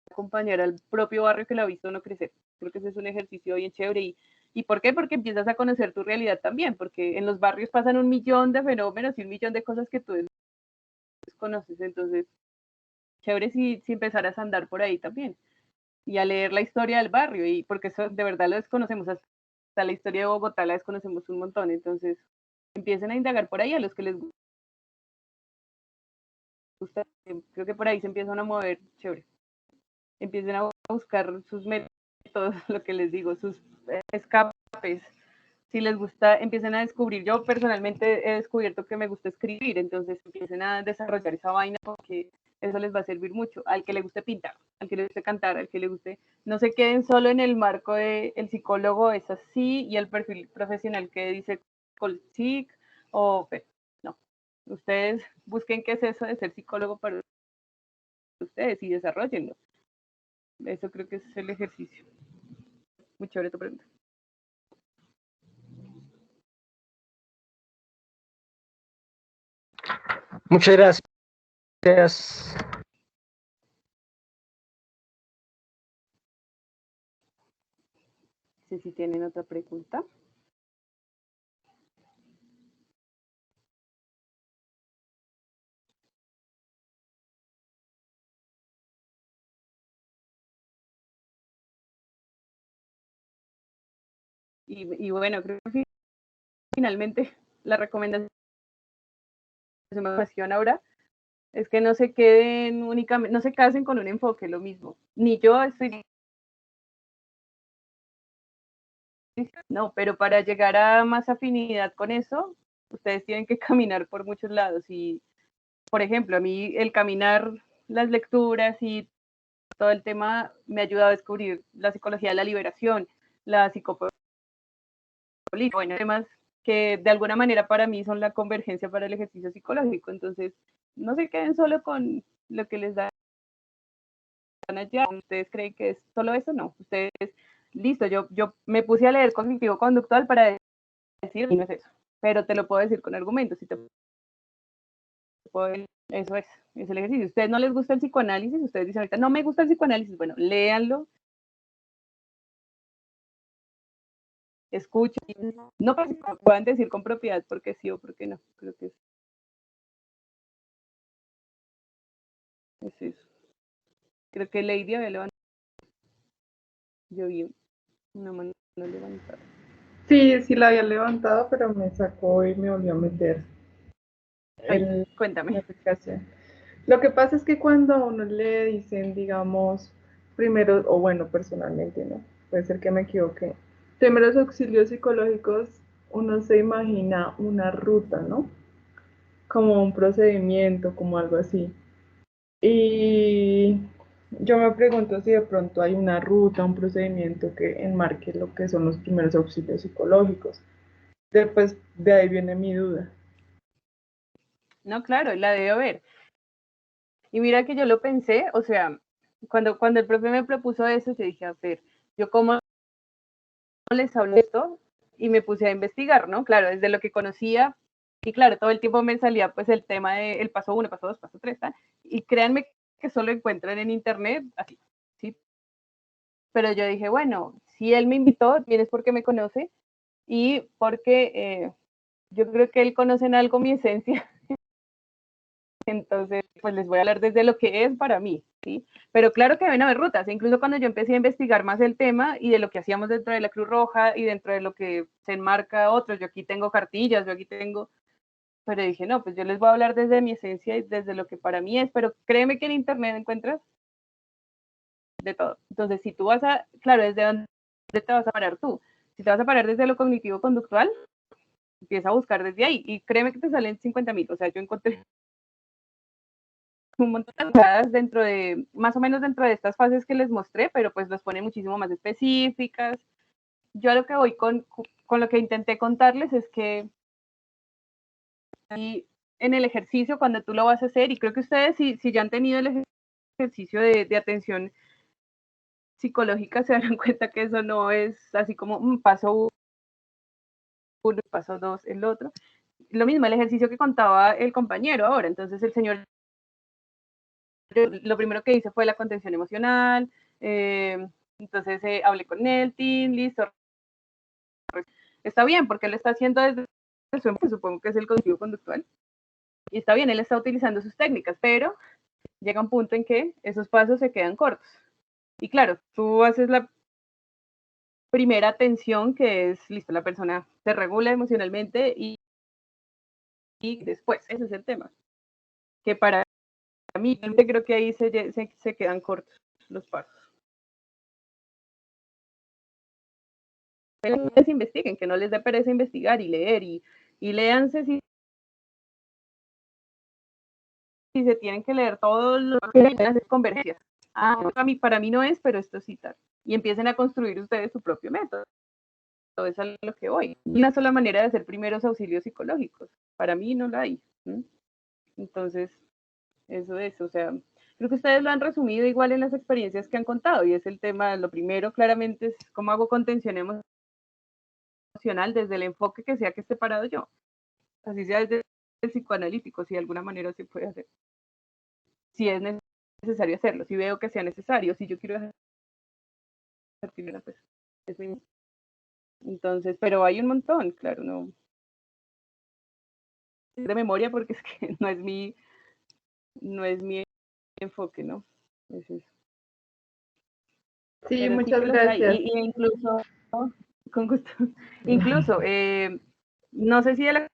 acompañar al propio barrio que lo ha visto no crecer. Creo que ese es un ejercicio bien chévere. ¿Y por qué? Porque empiezas a conocer tu realidad también, porque en los barrios pasan 1.000.000 de fenómenos y 1.000.000 de cosas que tú desconoces. Entonces, chévere si empezaras a andar por ahí también y a leer la historia del barrio, y porque eso de verdad lo desconocemos, hasta la historia de Bogotá la desconocemos un montón. Entonces, empiecen a indagar por ahí a los que les gusta. Creo que por ahí se empiezan a mover, chévere. Empiecen a buscar sus métodos, lo que les digo, sus escapes. Si les gusta, empiecen a descubrir. Yo personalmente he descubierto que me gusta escribir, entonces empiecen a desarrollar esa vaina porque eso les va a servir mucho. Al que le guste pintar, al que le guste cantar, al que le guste, no se queden solo en el marco de el psicólogo es así y el perfil profesional que dice COLSIC o no. Ustedes busquen qué es eso de ser psicólogo para ustedes y desarrollenlo. Eso creo que es el ejercicio. Muy chévere tu pregunta. Muchas gracias. No sé si tienen otra pregunta. Y bueno, creo que finalmente la recomendación ahora es que no se queden únicamente, no se casen con un enfoque, lo mismo. Ni yo estoy... No, pero para llegar a más afinidad con eso, ustedes tienen que caminar por muchos lados. Y, por ejemplo, a mí el caminar, las lecturas y todo el tema me ha ayudado a descubrir la psicología de la liberación, la psicopolítica, bueno, temas que de alguna manera para mí son la convergencia para el ejercicio psicológico. Entonces, no se queden solo con lo que les dan allá. ¿Ustedes creen que es solo eso? No. Ustedes, listo, yo me puse a leer cognitivo conductual para decir, y no es eso, pero te lo puedo decir con argumentos. Si te puedo, eso es el ejercicio. ¿A ustedes no les gusta el psicoanálisis? Ustedes dicen ahorita, no me gusta el psicoanálisis. Bueno, léanlo, escuchen, no puedan decir con propiedad porque sí o porque no. Creo que es eso. Creo que Lady había levantado. Yo vi una mano levantada. Sí, sí la había levantado, pero me sacó y me volvió a meter. Cuéntame. La aplicación. Lo que pasa es que cuando a uno le dicen, digamos, primero, o bueno, personalmente, ¿no? Puede ser que me equivoque. Primeros auxilios psicológicos, uno se imagina una ruta, ¿no? Como un procedimiento, como algo así. Y yo me pregunto si de pronto hay una ruta, un procedimiento que enmarque lo que son los primeros auxilios psicológicos. Después de ahí viene mi duda. No, claro, la debe haber. Y mira que yo lo pensé, o sea, cuando el profe me propuso eso, yo dije, a ver, yo cómo les hablo de esto, y me puse a investigar, ¿no? Claro, desde lo que conocía, y claro, todo el tiempo me salía pues el tema del paso 1, paso 2, paso 3, y créanme que solo encuentran en internet así, ¿sí? Pero yo dije, bueno, si él me invitó, bien es porque me conoce, y porque yo creo que él conoce en algo mi esencia, entonces pues les voy a hablar desde lo que es para mí, ¿sí? Pero claro que deben haber rutas, incluso cuando yo empecé a investigar más el tema y de lo que hacíamos dentro de la Cruz Roja y dentro de lo que se enmarca otros, yo aquí tengo cartillas, yo aquí tengo, pero dije, no, pues yo les voy a hablar desde mi esencia y desde lo que para mí es, pero créeme que en internet encuentras de todo. Entonces, si tú vas a, claro, ¿desde dónde te vas a parar tú? Si te vas a parar desde lo cognitivo-conductual, empieza a buscar desde ahí y créeme que te salen 50.000, o sea, yo encontré un montón de entradas dentro de, más o menos dentro de estas fases que les mostré, pero pues las pone muchísimo más específicas. Yo a lo que voy con lo que intenté contarles es que en el ejercicio, cuando tú lo vas a hacer, y creo que ustedes si ya han tenido el ejercicio de atención psicológica, se darán cuenta que eso no es así como un paso uno, paso dos, el otro. Lo mismo, el ejercicio que contaba el compañero ahora. Entonces el señor, lo primero que hice fue la contención emocional, entonces hablé con él, listo. Está bien, porque él está haciendo desde su enfoque, supongo que es el cognitivo conductual, y está bien, él está utilizando sus técnicas, pero llega un punto en que esos pasos se quedan cortos. Y claro, tú haces la primera atención, que es, listo, la persona se regula emocionalmente y después, ese es el tema. Que para mí, creo que ahí se quedan cortos los pasos. Pero investiguen, que no les dé pereza investigar y leer, y léanse si se tienen que leer todo lo que hacer convergencias. Para mí no es, pero esto sí tal. Y empiecen a construir ustedes su propio método. Eso es a lo que voy. Una sola manera de hacer primeros auxilios psicológicos. Para mí no la hay. ¿Mm? Entonces, eso es, o sea, creo que ustedes lo han resumido igual en las experiencias que han contado, y es el tema, lo primero claramente es cómo hago contención emocional desde el enfoque que sea que esté parado yo, así sea desde el psicoanalítico, si de alguna manera se puede hacer, si es necesario hacerlo, si veo que sea necesario, si yo quiero dejar pues es mi... Entonces, pero hay un montón, claro, no de memoria porque es que no es mi enfoque, ¿no? Es eso. Sí, Pero sí muchas que los hay, gracias. y incluso, con gusto, incluso, no sé si de la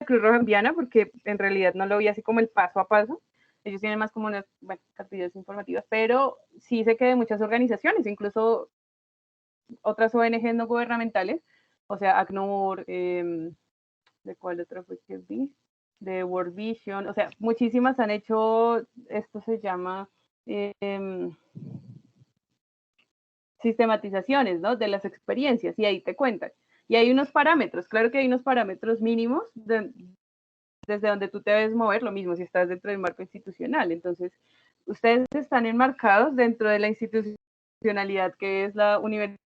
Cruz Roja Enviana, porque en realidad no lo vi así como el paso a paso, ellos tienen más como unas, bueno, cartillas informativas, pero sí sé que de muchas organizaciones, incluso otras ONG no gubernamentales, o sea, ACNUR, ¿de cuál otra fue que vi? De World Vision, o sea, muchísimas han hecho, esto se llama sistematizaciones, ¿no? De las experiencias, y ahí te cuentan. Y hay unos parámetros, claro que hay unos parámetros mínimos desde donde tú te debes mover, lo mismo si estás dentro del marco institucional. Entonces, ustedes están enmarcados dentro de la institucionalidad que es la Universidad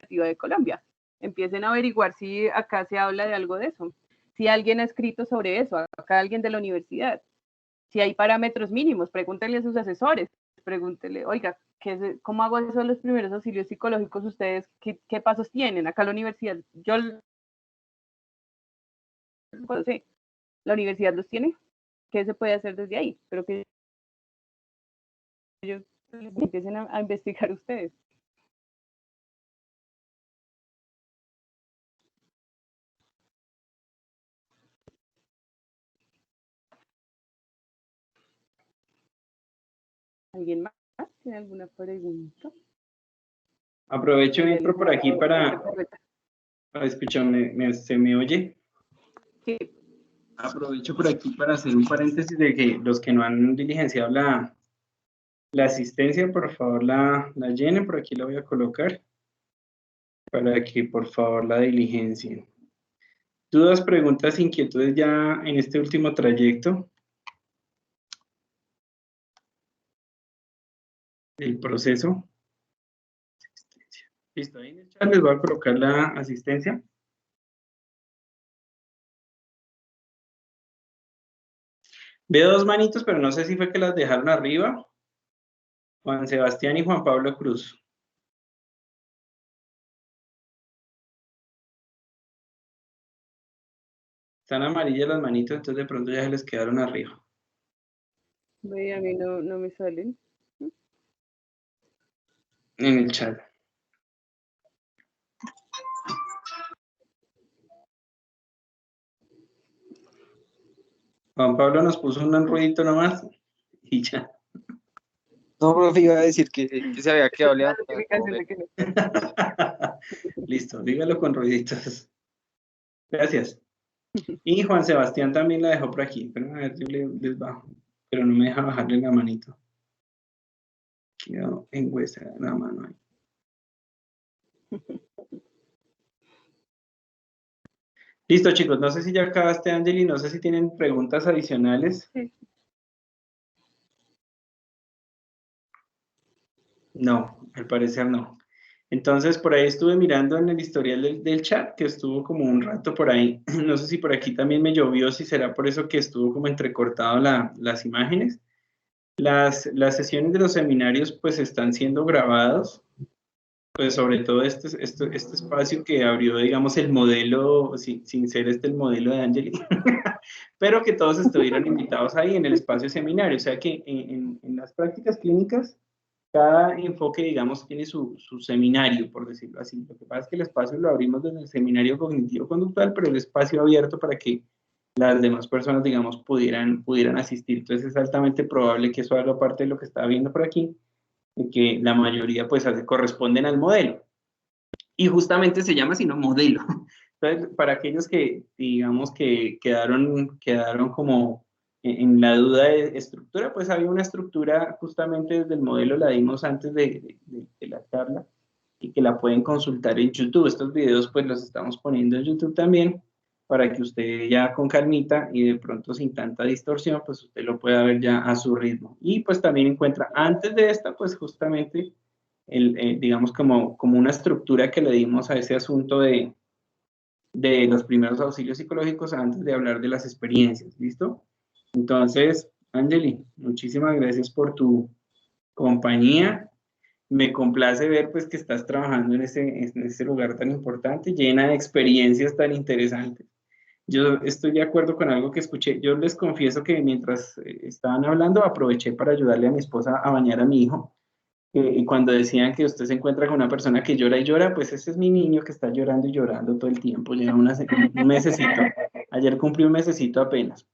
de Colombia. Empiecen a averiguar si acá se habla de algo de eso, si alguien ha escrito sobre eso, acá alguien de la universidad, si hay parámetros mínimos, pregúntenle a sus asesores, pregúntenle, oiga, ¿cómo hago eso de los primeros auxilios psicológicos ustedes? ¿Qué pasos tienen? Acá la universidad, yo no sé, la universidad los tiene, ¿qué se puede hacer desde ahí? Pero que ellos empiecen a investigar ustedes. ¿Alguien más tiene alguna pregunta? Aprovecho y entro por aquí para escucharme, ¿se me oye? Sí. Aprovecho por aquí para hacer un paréntesis de que los que no han diligenciado la asistencia, por favor la llenen, por aquí la voy a colocar, para que por favor la diligencien. ¿Dudas, preguntas, inquietudes ya en este último trayecto del proceso? Listo, ahí en el chat les voy a colocar la asistencia. Veo dos manitos, pero no sé si fue que las dejaron arriba. Juan Sebastián y Juan Pablo Cruz. Están amarillas las manitos, entonces de pronto ya se les quedaron arriba. Ve, a mí no me salen. En el chat. Juan Pablo nos puso un ruidito nomás y ya. No, profe, iba a decir que se había quedado levantado. Listo, dígalo con ruiditos. Gracias. Y Juan Sebastián también la dejó por aquí. Pero a ver, yo les bajo. Pero no me deja bajarle la manito. Quedó en huesa la mano ahí. Listo, chicos. No sé si ya acabaste, Angeli. No sé si tienen preguntas adicionales. Sí. No, al parecer no. Entonces, por ahí estuve mirando en el historial del chat, que estuvo como un rato por ahí. No sé si por aquí también me llovió, si será por eso que estuvo como entrecortado las imágenes. Las sesiones de los seminarios pues están siendo grabados, pues sobre todo este espacio que abrió, digamos, el modelo, sin ser el modelo de Angeli, pero que todos estuvieron invitados ahí en el espacio seminario. O sea que en las prácticas clínicas, cada enfoque, digamos, tiene su seminario, por decirlo así. Lo que pasa es que el espacio lo abrimos desde el seminario cognitivo-conductual, pero el espacio abierto para que las demás personas, digamos, pudieran asistir. Entonces es altamente probable que eso haga parte de lo que estaba viendo por aquí, de que la mayoría, pues, corresponden al modelo. Y justamente se llama sino modelo. Entonces, para aquellos que, digamos, que quedaron como en la duda de estructura, pues había una estructura justamente desde el modelo, la dimos antes de la charla, y que la pueden consultar en YouTube. Estos videos pues los estamos poniendo en YouTube también, para que usted ya con calmita y de pronto sin tanta distorsión, pues usted lo pueda ver ya a su ritmo. Y pues también encuentra antes de esta, pues justamente, digamos como una estructura que le dimos a ese asunto de los primeros auxilios psicológicos antes de hablar de las experiencias, ¿listo? Entonces, Angeli, muchísimas gracias por tu compañía. Me complace ver pues que estás trabajando en este lugar tan importante, llena de experiencias tan interesantes. Yo estoy de acuerdo con algo que escuché. Yo les confieso que mientras estaban hablando, aproveché para ayudarle a mi esposa a bañar a mi hijo. Y cuando decían que usted se encuentra con una persona que llora y llora, pues ese es mi niño que está llorando y llorando todo el tiempo. Lleva un mesecito. Ayer cumplió un mesecito apenas.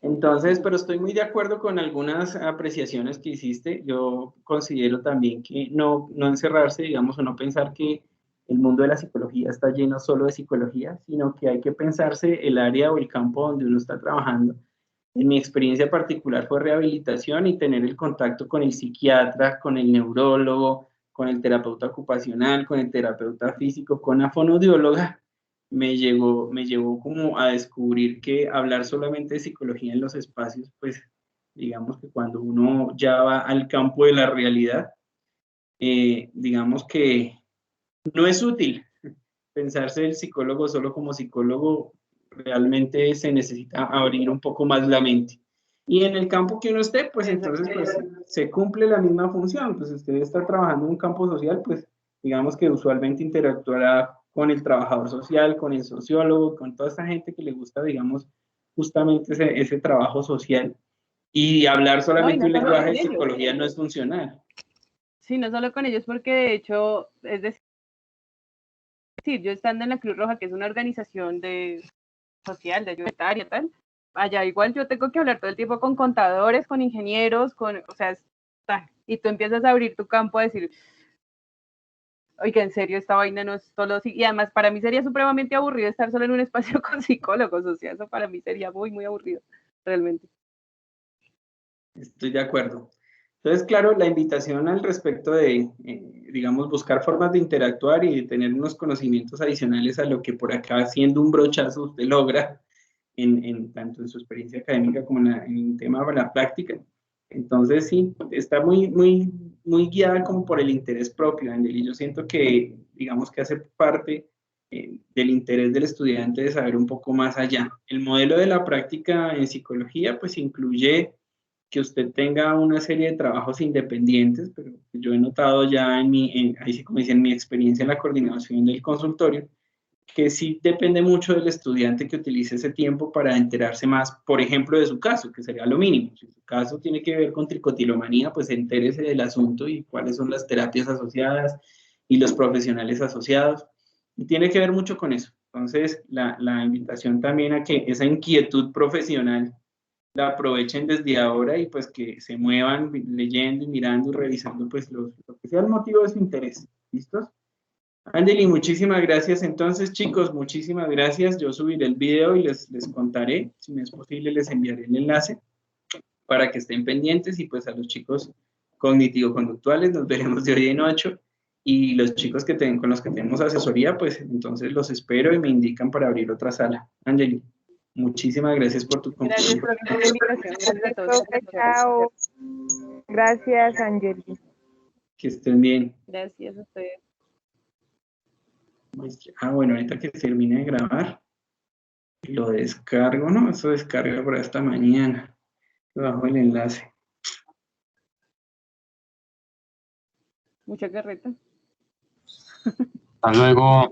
Entonces, pero estoy muy de acuerdo con algunas apreciaciones que hiciste. Yo considero también que no encerrarse, digamos, o no pensar que el mundo de la psicología está lleno solo de psicología, sino que hay que pensarse el área o el campo donde uno está trabajando. En mi experiencia particular fue rehabilitación y tener el contacto con el psiquiatra, con el neurólogo, con el terapeuta ocupacional, con el terapeuta físico, con la fonoaudióloga, me llevó como a descubrir que hablar solamente de psicología en los espacios, pues digamos que cuando uno ya va al campo de la realidad, digamos que no es útil pensarse el psicólogo solo como psicólogo, realmente se necesita abrir un poco más la mente. Y en el campo que uno esté, pues entonces pues, se cumple la misma función. Pues usted está trabajando en un campo social, pues digamos que usualmente interactuará con el trabajador social, con el sociólogo, con toda esta gente que le gusta, digamos, justamente ese trabajo social. Y hablar solamente un lenguaje de psicología no es funcional. Sí, no solo con ellos, porque de hecho, es decir, yo estando en la Cruz Roja, que es una organización social, de ayuda humanitaria, tal, allá igual yo tengo que hablar todo el tiempo con contadores, con ingenieros, o sea, y tú empiezas a abrir tu campo a decir, oiga, en serio, esta vaina no es solo, y además para mí sería supremamente aburrido estar solo en un espacio con psicólogos, o sea, eso para mí sería muy, muy aburrido, realmente. Estoy de acuerdo. Entonces, claro, la invitación al respecto de, digamos, buscar formas de interactuar y de tener unos conocimientos adicionales a lo que por acá, haciendo un brochazo, usted logra, tanto en su experiencia académica como en el tema de la práctica. Entonces, sí, está muy guiada como por el interés propio, Angel, y yo siento que, digamos, que hace parte del interés del estudiante de saber un poco más allá. El modelo de la práctica en psicología, pues, incluye que usted tenga una serie de trabajos independientes, pero yo he notado ya ahí sí como dicen, en mi experiencia en la coordinación del consultorio, que sí depende mucho del estudiante que utilice ese tiempo para enterarse más, por ejemplo, de su caso, que sería lo mínimo. Si su caso tiene que ver con tricotilomanía, pues entérese del asunto y cuáles son las terapias asociadas y los profesionales asociados. Y tiene que ver mucho con eso. Entonces, la invitación también a que esa inquietud profesional la aprovechen desde ahora y pues que se muevan leyendo y mirando y revisando pues lo que sea el motivo de su interés. ¿Listos? Angeli, muchísimas gracias. Entonces, chicos, muchísimas gracias. Yo subiré el video y les contaré. Si me es posible, les enviaré el enlace para que estén pendientes y pues a los chicos cognitivo-conductuales nos veremos de hoy en 8 y los chicos con los que tenemos asesoría, pues entonces los espero y me indican para abrir otra sala. Angeli. Muchísimas gracias por tu compañía. Gracias por la invitación. Gracias a todos. Chao. Gracias, Angeli. Que estén bien. Gracias a ustedes. Bueno, ahorita que termine de grabar, lo descargo, ¿no? Eso descarga para esta mañana. Bajo el enlace. Mucha carreta. Hasta luego.